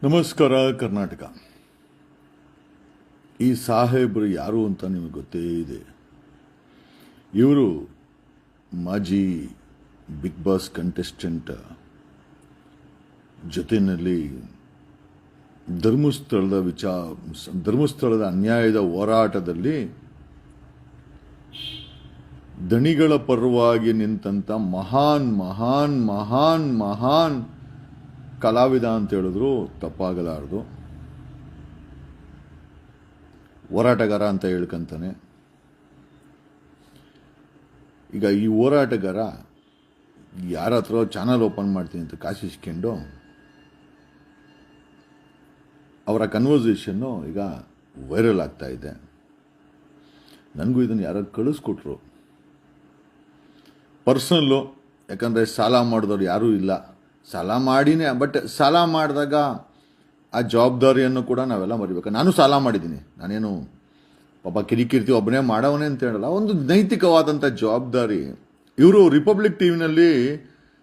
ನಮಸ್ಕಾರ ಕರ್ನಾಟಕ. ಈ ಸಾಹೇಬರು ಯಾರು ಅಂತ ನಿಮಗೆ ಗೊತ್ತೇ ಇದೆ. ಇವರು ಮಾಜಿ ಬಿಗ್ ಬಾಸ್ ಕಂಟೆಸ್ಟೆಂಟ್ ಜೊತೆಯಲ್ಲಿ ಧರ್ಮಸ್ಥಳದ ಅನ್ಯಾಯದ ಹೋರಾಟದಲ್ಲಿ ದಣಿಗಳ ಪರವಾಗಿ ನಿಂತಂತ ಮಹಾನ್ ಮಹಾನ್ ಮಹಾನ್ ಮಹಾನ್ ಕಲಾವಿದ ಅಂತ ಹೇಳಿದ್ರು ತಪ್ಪಾಗಲಾರದು. ಹೋರಾಟಗಾರ ಅಂತ ಹೇಳ್ಕಂತಾನೆ. ಈಗ ಈ ಹೋರಾಟಗಾರ ಯಾರ ಹತ್ರ ಚಾನಲ್ ಓಪನ್ ಮಾಡ್ತೀನಿ ಅಂತ ಕಾಸಿಸ್ಕೊಂಡು ಅವರ ಕನ್ವರ್ಸೇಷನ್ನು ಈಗ ವೈರಲ್ ಆಗ್ತಾ ಇದೆ. ನನಗೂ ಇದನ್ನು ಯಾರೋ ಕಳಿಸ್ಕೊಟ್ರು ಪರ್ಸನಲ್ಲು. ಯಾಕಂದರೆ ಸಾಲ ಮಾಡಿದವ್ರು ಯಾರೂ ಇಲ್ಲ. ಸಾಲ ಮಾಡಿನೇ, ಬಟ್ ಸಾಲ ಮಾಡಿದಾಗ ಆ ಜವಾಬ್ದಾರಿಯನ್ನು ಕೂಡ ನಾವೆಲ್ಲ ಮರಿಬೇಕು. ನಾನು ಸಾಲ ಮಾಡಿದ್ದೀನಿ. ನಾನೇನು ಪಾಪ ಕಿರಿಕಿರ್ತಿ ಒಬ್ಬನೇ ಮಾಡವನೇ ಅಂತ ಹೇಳಲ್ಲ. ಒಂದು ನೈತಿಕವಾದಂಥ ಜವಾಬ್ದಾರಿ. ಇವರು ರಿಪಬ್ಲಿಕ್ ಟಿವಿನಲ್ಲಿ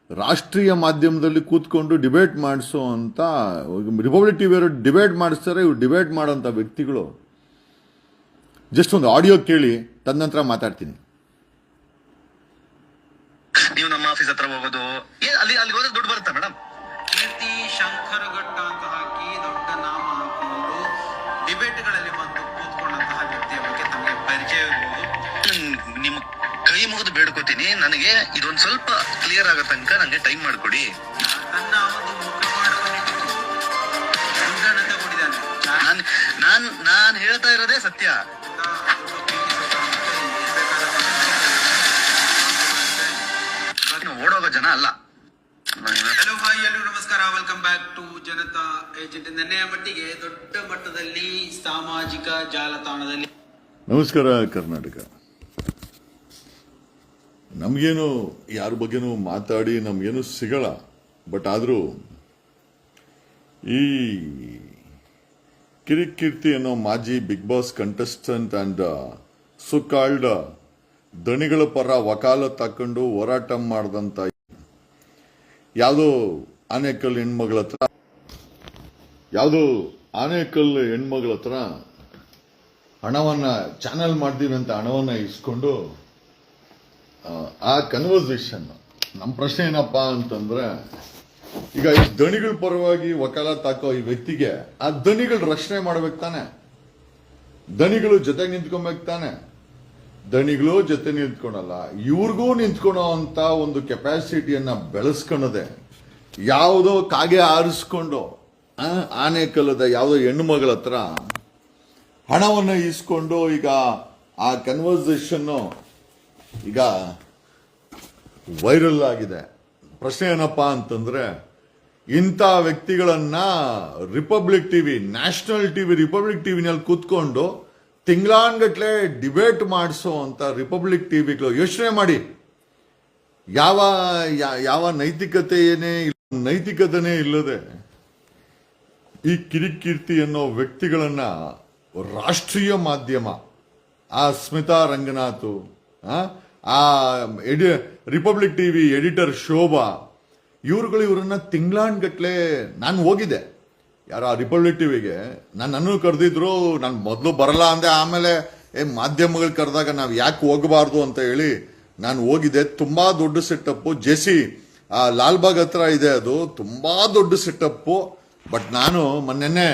ರಾಷ್ಟ್ರೀಯ ಮಾಧ್ಯಮದಲ್ಲಿ ಕೂತ್ಕೊಂಡು ಡಿಬೇಟ್ ಮಾಡಿಸೋ ಅಂತ, ರಿಪಬ್ಲಿಕ್ ಟಿವಿಯವರು ಡಿಬೇಟ್ ಮಾಡಿಸ್ತಾರೆ. ಇವ್ರು ಡಿಬೇಟ್ ಮಾಡೋಂಥ ವ್ಯಕ್ತಿಗಳು. ಜಸ್ಟ್ ಒಂದು ಆಡಿಯೋ ಕೇಳಿ, ತದನಂತರ ಮಾತಾಡ್ತೀನಿ. ನೀವು ನಮ್ಮ ಆಫೀಸ್ ಹತ್ರ ಹೋಗೋದು ಅಲ್ಲಿ ಹೋದ್ರೆ ದುಡ್ಡು ಬರುತ್ತಾ ಮೇಡಮ್? ಕೀರ್ತಿ ಶಂಕರಘಟ್ಟ ಅಂತ ಹಾಕಿ ದೊಡ್ಡ ನಾಮ ಹಾಕೊಂಡು ಡಿಬೇಟ್ಗಳಲ್ಲಿ ಬಂದು ಕೂತ್ಕೊಂಡಂತಹ ವ್ಯಕ್ತಿಯ ಬಗ್ಗೆ ತಮಗೆ ಪರಿಚಯ ಇರಬಹುದು. ನಿಮ್ಮ ಕೈ ಮುಗಿದು ಬೇಡ್ಕೋತೀನಿ, ನನಗೆ ಇದೊಂದು ಸ್ವಲ್ಪ ಕ್ಲಿಯರ್ ಆಗೋ ತನಕ ನನಗೆ ಟೈಮ್ ಮಾಡ್ಕೊಡಿ. ತನ್ನ ಒಂದು ಮುಖವಾಡವನ್ನು ತಗೊಂಡಿದ್ದಾನೆ. ನಾನು ಹೇಳ್ತಾ ಇರೋದೇ ಸತ್ಯ. ಓಡೋಗೋ ಜನ ಅಲ್ಲ. ಹಲೋ ಹಾಯ್, ಎಲ್ಲರೂ ನಮಸ್ಕಾರ. Welcome back to Janata Agent. ನೆನ್ನೆಯ ಮಟ್ಟಿಗೆ ದೊಡ್ಡ ಮಟ್ಟದಲ್ಲಿ ಸಾಮಾಜಿಕ ಜಾಲತಾಣದಲ್ಲಿ ನಮಸ್ಕಾರ ಕರ್ನಾಟಕ. ನಮಗೇನು ಯಾರ ಬಗ್ಗೆನೂ ಮಾತಾಡಿ ನಮಗೇನು ಸಿಗಲ್ಲ. ಬಟ್ ಆದರೂ ಈ ಕಿರಿಕೀರ್ತಿ ಅನ್ನೋ ಮಾಜಿ ಬಿಗ್ ಬಾಸ್ ಕಂಟೆಸ್ಟೆಂಟ್ ಅಂಡ್ ಸುಕಾಲ್ಡ್ ದಣಿಗಳ ಪರ ವಕಾಲತ್ ಹಾಕೊಂಡು ಹೋರಾಟ ಮಾಡಿದಂಥ ಯಾವುದೋ ಆನೇಕಲ್ ಹೆಣ್ಮಗಳ ಹತ್ರ ಹಣವನ್ನ ಚಾನಲ್ ಮಾಡ್ತೀವಿ ಅಂತ ಹಣವನ್ನ ಇಸ್ಕೊಂಡು ಆ ಕನ್ವರ್ಸೇಷನ್. ನಮ್ಮ ಪ್ರಶ್ನೆ ಏನಪ್ಪಾ ಅಂತಂದ್ರೆ, ಈಗ ಈ ದಣಿಗಳ ಪರವಾಗಿ ವಕಾಲತ್ ಹಾಕೋ ಈ ವ್ಯಕ್ತಿಗೆ ಆ ದಣಿಗಳು ರಕ್ಷಣೆ ಮಾಡ್ಬೇಕು ತಾನೆ. ದಣಿಗಳು ಜೊತೆಗೆ ನಿಂತ್ಕೊಬೇಕು ತಾನೆ. ದಣಿಗಳು ಜೊತೆ ನಿಂತ್ಕೊಳಲ್ಲ, ಇವ್ರಿಗೂ ನಿಂತ್ಕೊಳೋ ಅಂತ ಒಂದು ಕೆಪಾಸಿಟಿಯನ್ನ ಬೆಳೆಸ್ಕೊಳ್ಳದೆ ಯಾವುದೋ ಕಾಗೆ ಆರಿಸ್ಕೊಂಡು ಆನೆಕಲ್ಲದ ಯಾವುದೋ ಹೆಣ್ಣು ಮಗಳ ಹತ್ರ ಹಣವನ್ನು ಇಸ್ಕೊಂಡು ಈಗ ಆ ಕನ್ವರ್ಸೇಷನ್ ಈಗ ವೈರಲ್ ಆಗಿದೆ. ಪ್ರಶ್ನೆ ಏನಪ್ಪಾ ಅಂತಂದ್ರೆ, ಇಂಥ ವ್ಯಕ್ತಿಗಳನ್ನ Republic TV, national TV, Republic ಟಿವಿನಲ್ಲಿ ಕೂತ್ಕೊಂಡು ತಿಂಗಳಾನ್ಗಟ್ಲೆ ಡಿಬೇಟ್ ಮಾಡಿಸೋ ಅಂತ ರಿಪಬ್ಲಿಕ್ ಟಿವಿಗಳು ಯೋಚನೆ ಮಾಡಿ. ಯಾವ ನೈತಿಕತೆನೇ ಇಲ್ಲದೆ ಈ ಕಿರಿಕೀರ್ತಿ ಅನ್ನೋ ವ್ಯಕ್ತಿಗಳನ್ನ ರಾಷ್ಟ್ರೀಯ ಮಾಧ್ಯಮ, ಆ ಸ್ಮಿತಾ ರಂಗನಾಥ್, ಆ ರಿಪಬ್ಲಿಕ್ ಟಿವಿ ಎಡಿಟರ್ ಶೋಭಾ, ಇವರನ್ನ ತಿಂಗಳಾನ್ಗಟ್ಲೆ ನಾನು ಹೋಗಿದ್ದೆ. ಯಾರೋ ರಿಪಬ್ಲಿಕ್ ಟಿವಿಗೆ ನನ್ನನ್ನು ಕರೆದಿದ್ರು. ನಾನು ಮೊದಲು ಬರಲ್ಲ ಅಂದೆ, ಆಮೇಲೆ ಮಾಧ್ಯಮಗಳು ಕರೆದಾಗ ನಾವು ಯಾಕೆ ಹೋಗಬಾರ್ದು ಅಂತ ಹೇಳಿ ನಾನು ಹೋಗಿದ್ದೆ. ತುಂಬಾ ದೊಡ್ಡ ಸೆಟಪ್. ಜೆಸಿ ಲಾಲ್ಬಾಗ್ ಹತ್ರ ಇದೆ, ಅದು ತುಂಬಾ ದೊಡ್ಡ ಸೆಟಪ್. ಬಟ್ ನಾನು ಮೊನ್ನೆ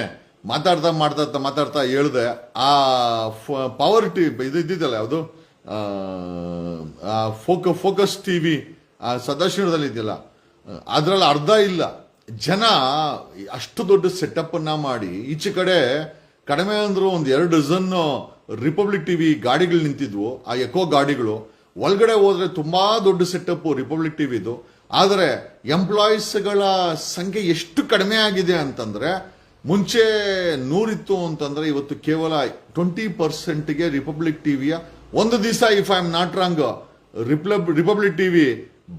ಮಾತಾಡ್ತಾ ಹೇಳ್ದೆ, ಆ ಪವರ್ ಟಿವಿ ಇದು ಇದ್ದಿದ್ದಲ್ಲ, ಯಾವುದು ಫೋಕಸ್ ಟಿವಿ ಸದಾಶಿವದಲ್ಲಿ ಇದೆಯಲ್ಲ, ಅದ್ರಲ್ಲಿ ಅರ್ಧ ಇಲ್ಲ ಜನ. ಅಷ್ಟು ದೊಡ್ಡ ಸೆಟಪ್ ಅನ್ನ ಮಾಡಿ ಈಚೆ ಕಡೆ ಕಡಿಮೆ ಅಂದ್ರೂ ಒಂದು 2 ಡಜನ್ ರಿಪಬ್ಲಿಕ್ ಟಿವಿ ಗಾಡಿಗಳು ನಿಂತಿದ್ವು, ಆ ಎಕೋ ಗಾಡಿಗಳು. ಒಳಗಡೆ ಹೋದ್ರೆ ತುಂಬಾ ದೊಡ್ಡ ಸೆಟಪ್ ರಿಪಬ್ಲಿಕ್ ಟಿವಿದು. ಆದರೆ ಎಂಪ್ಲಾಯೀಸ್ಗಳ ಸಂಖ್ಯೆ ಎಷ್ಟು ಕಡಿಮೆ ಆಗಿದೆ ಅಂತಂದ್ರೆ, ಮುಂಚೆ 100 ಇತ್ತು ಅಂತಂದ್ರೆ ಇವತ್ತು ಕೇವಲ 20%ಗೆ ರಿಪಬ್ಲಿಕ್ ಟಿವಿಯ ಒಂದು ದಿವಸ, if I am not wrong, Republic TV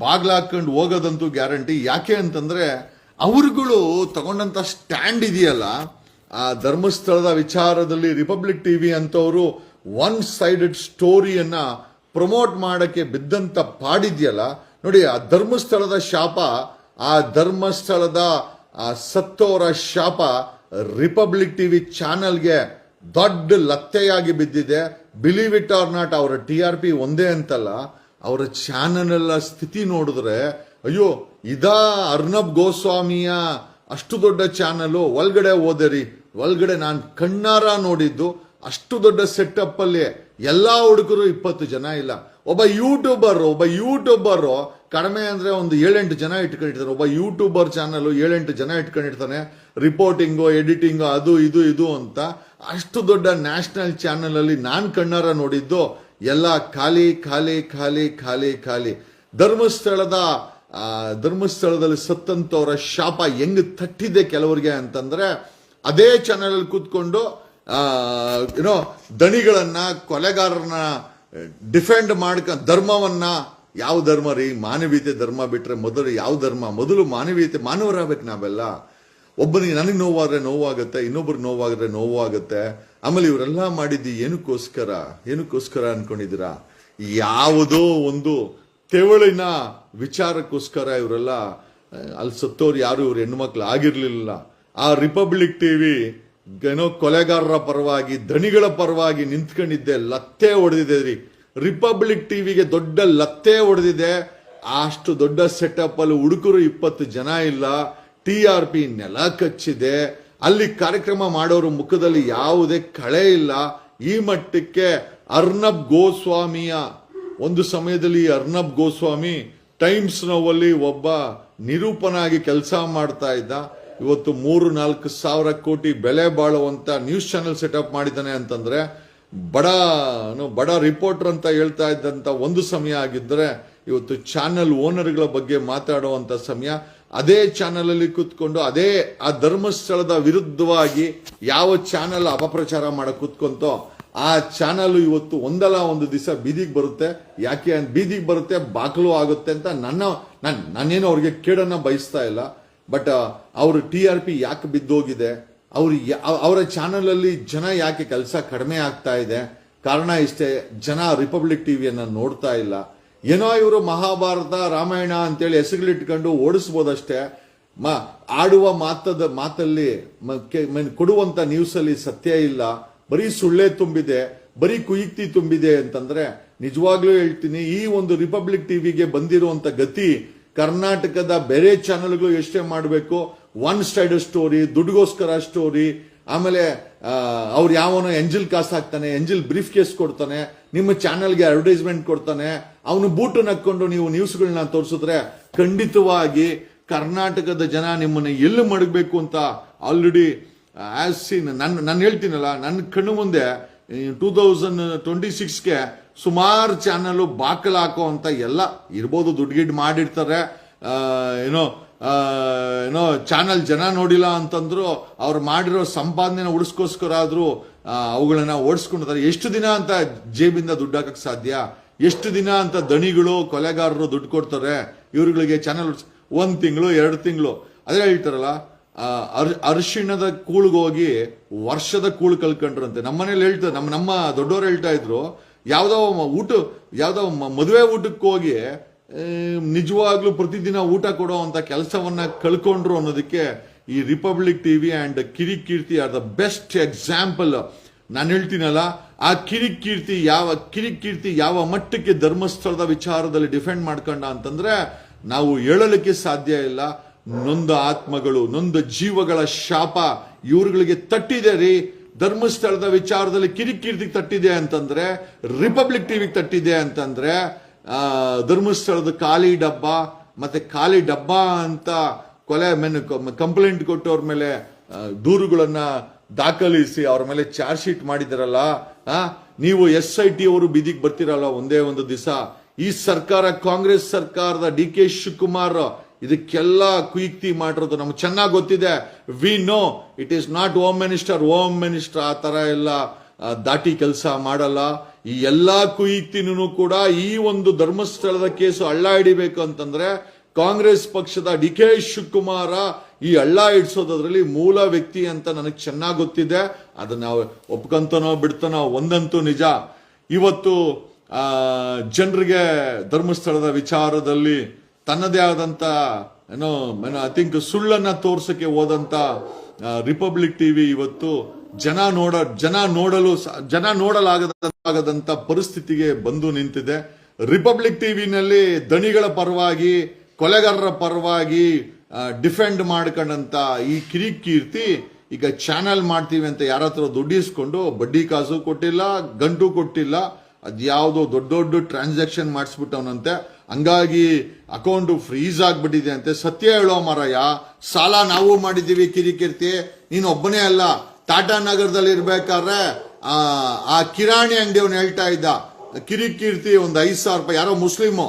ಬಾಗ್ಲಾಕೊಂಡು ಹೋಗೋದಂತೂ ಗ್ಯಾರಂಟಿ. ಯಾಕೆ ಅಂತಂದ್ರೆ ಅವ್ರುಗಳು ತಗೊಂಡಂತ ಸ್ಟ್ಯಾಂಡ್ ಇದೆಯಲ್ಲ, ಆ ಧರ್ಮಸ್ಥಳದ ವಿಚಾರದಲ್ಲಿ ರಿಪಬ್ಲಿಕ್ ಟಿವಿ ಅಂತವರು ಒನ್ ಸೈಡೆಡ್ ಸ್ಟೋರಿಯನ್ನ ಪ್ರಮೋಟ್ ಮಾಡಕ್ಕೆ ಬಿದ್ದಂತ ಪಾಡಿದೆಯಲ್ಲ ನೋಡಿ. ಆ ಧರ್ಮಸ್ಥಳದ ಶಾಪ, ಆ ಧರ್ಮಸ್ಥಳದ ಆ ಸತ್ತೋರ ಶಾಪ ರಿಪಬ್ಲಿಕ್ ಟಿವಿ ಚಾನೆಲ್ಗೆ ದೊಡ್ಡ ಲತ್ತೆಯಾಗಿ ಬಿದ್ದಿದೆ. ಬಿಲೀವ್ ಇಟ್ ಆರ್ ನಾಟ್, ಅವರ TRP ಒಂದೇ ಅಂತಲ್ಲ, ಅವರ ಚಾನೆಲ್ ಸ್ಥಿತಿ ನೋಡಿದ್ರೆ ಅಯ್ಯೋ ಇದಾ ಅರ್ನಬ್ ಗೋಸ್ವಾಮಿಯ ಅಷ್ಟು ದೊಡ್ಡ ಚಾನಲ್ ಒಳಗಡೆ ಹೋದರಿ, ಒಳಗಡೆ ನಾನು ಕಣ್ಣಾರ ನೋಡಿದ್ದು ಅಷ್ಟು ದೊಡ್ಡ ಸೆಟಪ್ ಅಲ್ಲಿ ಎಲ್ಲಾ ಹುಡುಗರು 20 ಜನ ಇಲ್ಲ. ಒಬ್ಬ ಯೂಟ್ಯೂಬರ್ ಕಡಿಮೆ ಅಂದ್ರೆ ಒಂದು 7-8 ಜನ ಇಟ್ಕೊಂಡಿರ್ತಾನೆ. ಒಬ್ಬ ಯೂಟ್ಯೂಬರ್ ಚಾನಲ್ 7-8 ಜನ ಇಟ್ಕೊಂಡಿರ್ತಾನೆ, ರಿಪೋರ್ಟಿಂಗು ಎಡಿಟಿಂಗು ಅದು ಇದು ಅಂತ. ಅಷ್ಟು ದೊಡ್ಡ ನ್ಯಾಷನಲ್ ಚಾನಲ್ ಅಲ್ಲಿ ನಾನ್ ಕಣ್ಣಾರ ನೋಡಿದ್ದು ಎಲ್ಲ ಖಾಲಿ ಖಾಲಿ ಖಾಲಿ ಖಾಲಿ ಖಾಲಿ. ಧರ್ಮಸ್ಥಳದಲ್ಲಿ ಸತ್ತಂತವರ ಶಾಪ ಹೆಂಗ್ ತಟ್ಟಿದೆ ಕೆಲವರಿಗೆ ಅಂತಂದ್ರೆ, ಅದೇ ಚಾನಲ್ ಅಲ್ಲಿ ಕೂತ್ಕೊಂಡು ಏನೋ ದಣಿಗಳನ್ನ ಕೊಲೆಗಾರರನ್ನ ಡಿಫೆಂಡ್ ಧರ್ಮವನ್ನ, ಯಾವ ಧರ್ಮ ರೀ? ಮಾನವೀಯತೆ ಧರ್ಮ ಬಿಟ್ರೆ ಮೊದಲು ಯಾವ ಧರ್ಮ? ಮೊದಲು ಮಾನವೀಯತೆ, ಮಾನವರಾಗಬೇಕು ನಾವೆಲ್ಲ. ಒಬ್ಬನಿಗೆ ನನಗೆ ನೋವಾಗುತ್ತೆ, ಇನ್ನೊಬ್ರಿಗೆ ನೋವಾಗುತ್ತೆ. ಆಮೇಲೆ ಇವರೆಲ್ಲ ಮಾಡಿದ್ದು ಏನಕ್ಕೋಸ್ಕರ ಅನ್ಕೊಂಡಿದ್ದೀರಾ? ಯಾವುದೋ ಒಂದು ತೆವಳಿನ ವಿಚಾರಕ್ಕೋಸ್ಕರ ಇವರೆಲ್ಲ ಅಲ್ಲಿ ಸತ್ತೋರು ಯಾರು ಇವ್ರು ಹೆಣ್ಮಕ್ಳು ಆಗಿರ್ಲಿಲ್ಲ. ಆ ರಿಪಬ್ಲಿಕ್ ಟಿವಿ ಏನೋ ಕೊಲೆಗಾರರ ಪರವಾಗಿ, ದಣಿಗಳ ಪರವಾಗಿ ನಿಂತ್ಕೊಂಡಿದ್ದೆ, ಲತ್ತೆ ಹೊಡೆದಿದೆ ರೀ. ರಿಪಬ್ಲಿಕ್ ಟಿವಿಗೆ ದೊಡ್ಡ ಲತ್ತೆ ಹೊಡೆದಿದೆ. ಅಷ್ಟು ದೊಡ್ಡ ಸೆಟಪ್ ಅಲ್ಲಿ ಹುಡುಗರು 20 ಜನ ಇಲ್ಲ, TRP ನೆಲ ಕಚ್ಚಿದೆ. ಅಲ್ಲಿ ಕಾರ್ಯಕ್ರಮ ಮಾಡೋರು ಮುಖದಲ್ಲಿ ಯಾವುದೇ ಕಳೆ ಇಲ್ಲ. ಈ ಮಟ್ಟಕ್ಕೆ ಅರ್ನಬ್ ಗೋಸ್ವಾಮಿಯ ಒಂದು ಸಮಯದಲ್ಲಿ ಅರ್ನಬ್ ಗೋಸ್ವಾಮಿ ಟೈಮ್ಸ್ ನೋವಲ್ಲಿ ಒಬ್ಬ ನಿರೂಪನಾಗಿ ಕೆಲಸ ಮಾಡ್ತಾ ಇದ್ದ. ಇವತ್ತು 3-4 ಸಾವಿರ ಕೋಟಿ ಬೆಲೆ ಬಾಳುವಂತ ನ್ಯೂಸ್ ಚಾನೆಲ್ ಸೆಟಪ್ ಮಾಡಿದ್ದಾನೆ ಅಂತಂದ್ರೆ, ಬಡ ರಿಪೋರ್ಟರ್ ಅಂತ ಹೇಳ್ತಾ ಇದ್ದಂತ ಒಂದು ಸಮಯ ಆಗಿದ್ರೆ, ಇವತ್ತು ಚಾನೆಲ್ ಓನರ್ಗಳ ಬಗ್ಗೆ ಮಾತಾಡುವಂತ ಸಮಯ. ಅದೇ ಚಾನೆಲ್ ಅಲ್ಲಿ ಕೂತ್ಕೊಂಡು ಅದೇ ಆ ಧರ್ಮಸ್ಥಳದ ವಿರುದ್ಧವಾಗಿ ಯಾವ ಚಾನೆಲ್ ಅಪಪ್ರಚಾರ ಮಾಡಕ್ ಕೂತ್ಕೊಂತೋ ಆ ಚಾನಲ್ ಇವತ್ತು ಒಂದಲ್ಲ ಒಂದು ದಿವಸ ಬೀದಿಗೆ ಬರುತ್ತೆ. ಯಾಕೆ ಬೀದಿಗೆ ಬರುತ್ತೆ, ಬಾಕಲು ಆಗುತ್ತೆ ಅಂತ ನಾನೇನು ಅವ್ರಿಗೆ ಕೇಡನ್ನ ಬಯಸ್ತಾ ಇಲ್ಲ. ಬಟ್ ಅವ್ರ TRP ಯಾಕೆ ಬಿದ್ದೋಗಿದೆ, ಅವರ ಚಾನಲ್ ಅಲ್ಲಿ ಜನ ಯಾಕೆ ಕೆಲಸ ಕಡಿಮೆ ಆಗ್ತಾ ಇದೆ? ಕಾರಣ ಇಷ್ಟೇ, ಜನ ರಿಪಬ್ಲಿಕ್ ಟಿವಿಯನ್ನ ನೋಡ್ತಾ ಇಲ್ಲ. ಏನೋ ಇವರು ಮಹಾಭಾರತ ರಾಮಾಯಣ ಅಂತೇಳಿ ಹೆಸರುಗಳಿಟ್ಕೊಂಡು ಓಡಿಸ್ಬೋದಷ್ಟೇ. ಆಡುವ ಮಾತಲ್ಲಿ ಕೊಡುವಂತ ನ್ಯೂಸ್ ಅಲ್ಲಿ ಸತ್ಯ ಇಲ್ಲ, ಬರೀ ಸುಳ್ಳೆ ತುಂಬಿದೆ, ಬರೀ ಕುಯುಕ್ತಿ ತುಂಬಿದೆ ಅಂತಂದ್ರೆ ನಿಜವಾಗ್ಲೂ ಹೇಳ್ತೀನಿ, ಈ ಒಂದು ರಿಪಬ್ಲಿಕ್ ಟಿವಿಗೆ ಬಂದಿರುವಂತ ಗತಿ ಕರ್ನಾಟಕದ ಬೇರೆ ಚಾನೆಲ್ಗಳು ಎಷ್ಟೇ ಮಾಡಬೇಕು. ಒನ್ ಸೈಡ್ ಸ್ಟೋರಿ, ದುಡ್ಡುಗೋಸ್ಕರ ಸ್ಟೋರಿ, ಆಮೇಲೆ ಅವ್ರು ಯಾವನೋ ಎಂಜಿಲ್ ಕಾಸು ಹಾಕ್ತಾನೆ, ಎಂಜಿಲ್ ಬ್ರೀಫ್ ಕೇಸ್ ಕೊಡ್ತಾನೆ, ನಿಮ್ಮ ಚಾನೆಲ್ಗೆ ಅಡ್ವರ್ಟೈಸ್ಮೆಂಟ್ ಕೊಡ್ತಾನೆ, ಅವನು ಬೂಟು ನಕ್ಕೊಂಡು ನೀವು ನ್ಯೂಸ್ಗಳನ್ನ ತೋರಿಸಿದ್ರೆ ಖಂಡಿತವಾಗಿ ಕರ್ನಾಟಕದ ಜನ ನಿಮ್ಮನ್ನ ಎಲ್ಲಿ ಮಡಗಬೇಕು ಅಂತ ಆಲ್ರೆಡಿ ಆಸ್ ಸೀನ್. ನಾನು ಹೇಳ್ತೀನಲ್ಲ, ನನ್ನ ಕಣ್ಣು ಮುಂದೆ 2026ಗೆ ಸುಮಾರು ಚಾನಲ್ ಬಾಕಲ್ ಹಾಕೋ ಅಂತ ಎಲ್ಲ ಇರ್ಬೋದು. ದುಡ್ಡು ಮಾಡಿರ್ತಾರೆ, ಏನೋ ಚಾನಲ್ ಜನ ನೋಡಿಲ್ಲ ಅಂತಂದ್ರು ಅವ್ರು ಮಾಡಿರೋ ಸಂಪಾದನೆ ಉಳಿಸ್ಕೋಸ್ಕರ ಆದ್ರೂ ಅವುಗಳನ್ನ ಓಡಿಸ್ಕೊಂಡಿರ್ತಾರೆ. ಎಷ್ಟು ದಿನ ಅಂತ ಜೇಬಿಂದ ದುಡ್ಡು ಹಾಕಕ್ ಸಾಧ್ಯ? ಎಷ್ಟು ದಿನ ಅಂತ ದಣಿಗಳು ಕೊಲೆಗಾರರು ದುಡ್ಡು ಕೊಡ್ತಾರೆ ಇವ್ರುಗಳಿಗೆ ಚಾನಲ್? 1 ತಿಂಗಳು 2 ತಿಂಗಳು. ಅದೇ ಹೇಳ್ತಾರಲ್ಲ, ಅರಿಶಿಣದ ಕೂಳ್ಗೋಗಿ ವರ್ಷದ ಕೂಳು ಕಲ್ಕೊಂಡ್ರಂತೆ. ನಮ್ಮನೇಲಿ ಹೇಳ್ತಾರೆ, ನಮ್ಮ ದೊಡ್ಡವರು ಹೇಳ್ತಾ ಇದ್ರು, ಯಾವ್ದೋ ಮದುವೆ ಊಟಕ್ಕೆ ಹೋಗಿ ನಿಜವಾಗ್ಲೂ ಪ್ರತಿದಿನ ಊಟ ಕೊಡೋ ಅಂತ ಕೆಲಸವನ್ನ ಕಳ್ಕೊಂಡ್ರು ಅನ್ನೋದಕ್ಕೆ ಈ Republic TV and Kirik Keerthi are the best example. ನಾನು ಹೇಳ್ತೀನಲ್ಲ, ಆ ಕಿರಿಕೀರ್ತಿ ಯಾವ ಮಟ್ಟಕ್ಕೆ ಧರ್ಮಸ್ಥಳದ ವಿಚಾರದಲ್ಲಿ ಡಿಫೆಂಡ್ ಮಾಡ್ಕೊಂಡ ಅಂತಂದ್ರೆ ನಾವು ಹೇಳಲಿಕ್ಕೆ ಸಾಧ್ಯ ಇಲ್ಲ. ನೊಂದ ಆತ್ಮಗಳು, ನೊಂದ ಜೀವಗಳ ಶಾಪ ಇವ್ರುಗಳಿಗೆ ತಟ್ಟಿದೆ ರೀ. ಧರ್ಮಸ್ಥಳದ ವಿಚಾರದಲ್ಲಿ ಕಿರಿಕೀರ್ತಿಗೆ ತಟ್ಟಿದೆ ಅಂತಂದ್ರೆ, ರಿಪಬ್ಲಿಕ್ ಟಿವಿಗೆ ತಟ್ಟಿದೆ ಅಂತಂದ್ರೆ, ಧರ್ಮಸ್ಥಳದ ಖಾಲಿ ಡಬ್ಬ ಅಂತ ಕಂಪ್ಲೇಂಟ್ ಕೊಟ್ಟವ್ರ ಮೇಲೆ ದೂರುಗಳನ್ನ ದಾಖಲಿಸಿ ಅವ್ರ ಮೇಲೆ ಚಾರ್ಜ್ ಶೀಟ್ ಮಾಡಿದಾರಲ್ಲ, ನೀವು SIT ಅವರು ಬೀದಿಗೆ ಬರ್ತಿರಲ್ಲ ಒಂದೇ ಒಂದು ದಿವಸ. ಈ ಸರ್ಕಾರ, ಕಾಂಗ್ರೆಸ್ ಸರ್ಕಾರದ DK ಶಿವಕುಮಾರ್ ಇದಕ್ಕೆಲ್ಲ ಕುಯುಕ್ತಿ ಮಾಡಿರೋದು ನಮ್ಗೆ ಚೆನ್ನಾಗಿ ಗೊತ್ತಿದೆ. We know it is not home minister ಆ ತರ ಎಲ್ಲ ದಾಟಿ ಕೆಲಸ ಮಾಡಲ್ಲ. ಈ ಎಲ್ಲಾ ಕುಯುಕ್ತಿನೂ ಕೂಡ ಈ ಒಂದು ಧರ್ಮಸ್ಥಳದ ಕೇಸು ಹಳ್ಳ ಹಿಡಿಬೇಕು ಅಂತಂದ್ರೆ ಕಾಂಗ್ರೆಸ್ ಪಕ್ಷದ DK ಶಿವಕುಮಾರ ಈ ಹಳ್ಳ ಹಿಡಿಸೋದ್ರಲ್ಲಿ ಮೂಲ ವ್ಯಕ್ತಿ ಅಂತ ನನಗೆ ಚೆನ್ನಾಗಿ ಗೊತ್ತಿದೆ. ಅದನ್ನ ನಾವು ಒಪ್ಕೊಂತನೋ ಬಿಡ್ತಾನೋ ಒಂದಂತೂ ನಿಜ, ಇವತ್ತು ಜನರಿಗೆ ಧರ್ಮಸ್ಥಳದ ವಿಚಾರದಲ್ಲಿ ತನ್ನದೇ ಆದಂತ ಏನೋ ಐ ಥಿಂಕ್ ಸುಳ್ಳನ್ನ ತೋರ್ಸಕ್ಕೆ ಹೋದಂತ ರಿಪಬ್ಲಿಕ್ ಟಿವಿ ಇವತ್ತು ಜನ ನೋಡಲಾಗದಂತ ಪರಿಸ್ಥಿತಿಗೆ ಬಂದು ನಿಂತಿದೆ. ರಿಪಬ್ಲಿಕ್ ಟಿವಿನಲ್ಲಿ ದಣಿಗಳ ಪರವಾಗಿ, ಕೊಲೆಗಾರರ ಪರವಾಗಿ ಡಿಫೆಂಡ್ ಮಾಡ್ಕೊಂಡಂತ ಈ ಕಿರಿಕೀರ್ತಿ ಈಗ ಚಾನಲ್ ಮಾಡ್ತೀವಿ ಅಂತ ಯಾರ ಹತ್ರ ದುಡ್ಡಿಸ್ಕೊಂಡು ಬಡ್ಡಿ ಕಾಸು ಕೊಟ್ಟಿಲ್ಲ, ಗಂಟು ಕೊಟ್ಟಿಲ್ಲ, ಅದ್ಯಾವುದೋ ದೊಡ್ಡ ಟ್ರಾನ್ಸಾಕ್ಷನ್ ಮಾಡಿಸ್ಬಿಟ್ಟವನಂತೆ. ಹಂಗಾಗಿ ಅಕೌಂಟ್ ಫ್ರೀಸ್ ಆಗ್ಬಿಟ್ಟಿದೆ ಅಂತೆ. ಸತ್ಯ ಹೇಳೋ ಮಾರಾಯ, ಸಾಲ ನಾವು ಮಾಡಿದೀವಿ ಕಿರಿಕೀರ್ತಿ, ನೀನು ಒಬ್ಬನೇ ಅಲ್ಲ. ಟಾಟಾ ನಗರದಲ್ಲಿ ಇರ್ಬೇಕಾದ್ರೆ ಆ ಕಿರಾಣಿ ಅಂಗಡಿಯವನು ಹೇಳ್ತಾ ಇದ್ದ, ಕಿರಿಕೀರ್ತಿ ಒಂದು 5,000 ರೂಪಾಯಿ, ಯಾರೋ ಮುಸ್ಲಿಮು,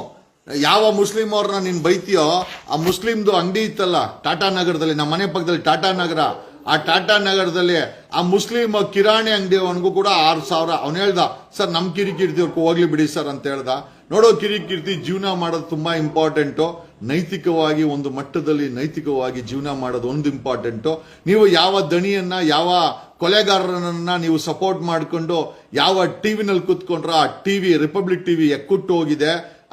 ಯಾವ ಮುಸ್ಲಿಂ ಅವ್ರನ್ನ ನೀನ್ ಬೈತೀಯೋ ಆ ಮುಸ್ಲಿಮ್ದು ಅಂಗಡಿ ಇತ್ತಲ್ಲ ಟಾಟಾ ನಗರದಲ್ಲಿ, ನಮ್ಮ ಮನೆ ಪಕ್ಕದಲ್ಲಿ ಟಾಟಾ ನಗರ, ಆ ಟಾಟಾ ನಗರದಲ್ಲಿ ಆ ಮುಸ್ಲಿಂ ಕಿರಾಣಿ ಅಂಗಡಿ ಅವನಿಗೂ ಕೂಡ 6,000. ಅವನು ಹೇಳ್ದ, ಸರ್ ನಮ್ ಕಿರಿಕೀರ್ತಿ ಅವ್ರಿಗೆ ಹೋಗ್ಲಿ ಬಿಡಿ ಸರ್ ಅಂತ ಹೇಳ್ದ. ನೋಡೋ, ಕಿರಿಕೀರ್ತಿ ಜೀವನ ಮಾಡೋದು ತುಂಬಾ ಇಂಪಾರ್ಟೆಂಟು. ನೈತಿಕವಾಗಿ ಒಂದು ಮಟ್ಟದಲ್ಲಿ ನೈತಿಕವಾಗಿ ಜೀವನ ಮಾಡೋದು ಒಂದು ಇಂಪಾರ್ಟೆಂಟು. ನೀವು ಯಾವ ದಣಿಯನ್ನ, ಯಾವ ಕೊಲೆಗಾರರನ್ನ ನೀವು ಸಪೋರ್ಟ್ ಮಾಡಿಕೊಂಡು ಯಾವ ಟಿವಿನಲ್ಲಿ ಕೂತ್ಕೊಂಡ್ರ ಆ ಟಿವಿ, ರಿಪಬ್ಲಿಕ್ ಟಿವಿ ಎಕ್ಕುಟ್ಟು ಹೋಗಿದೆ.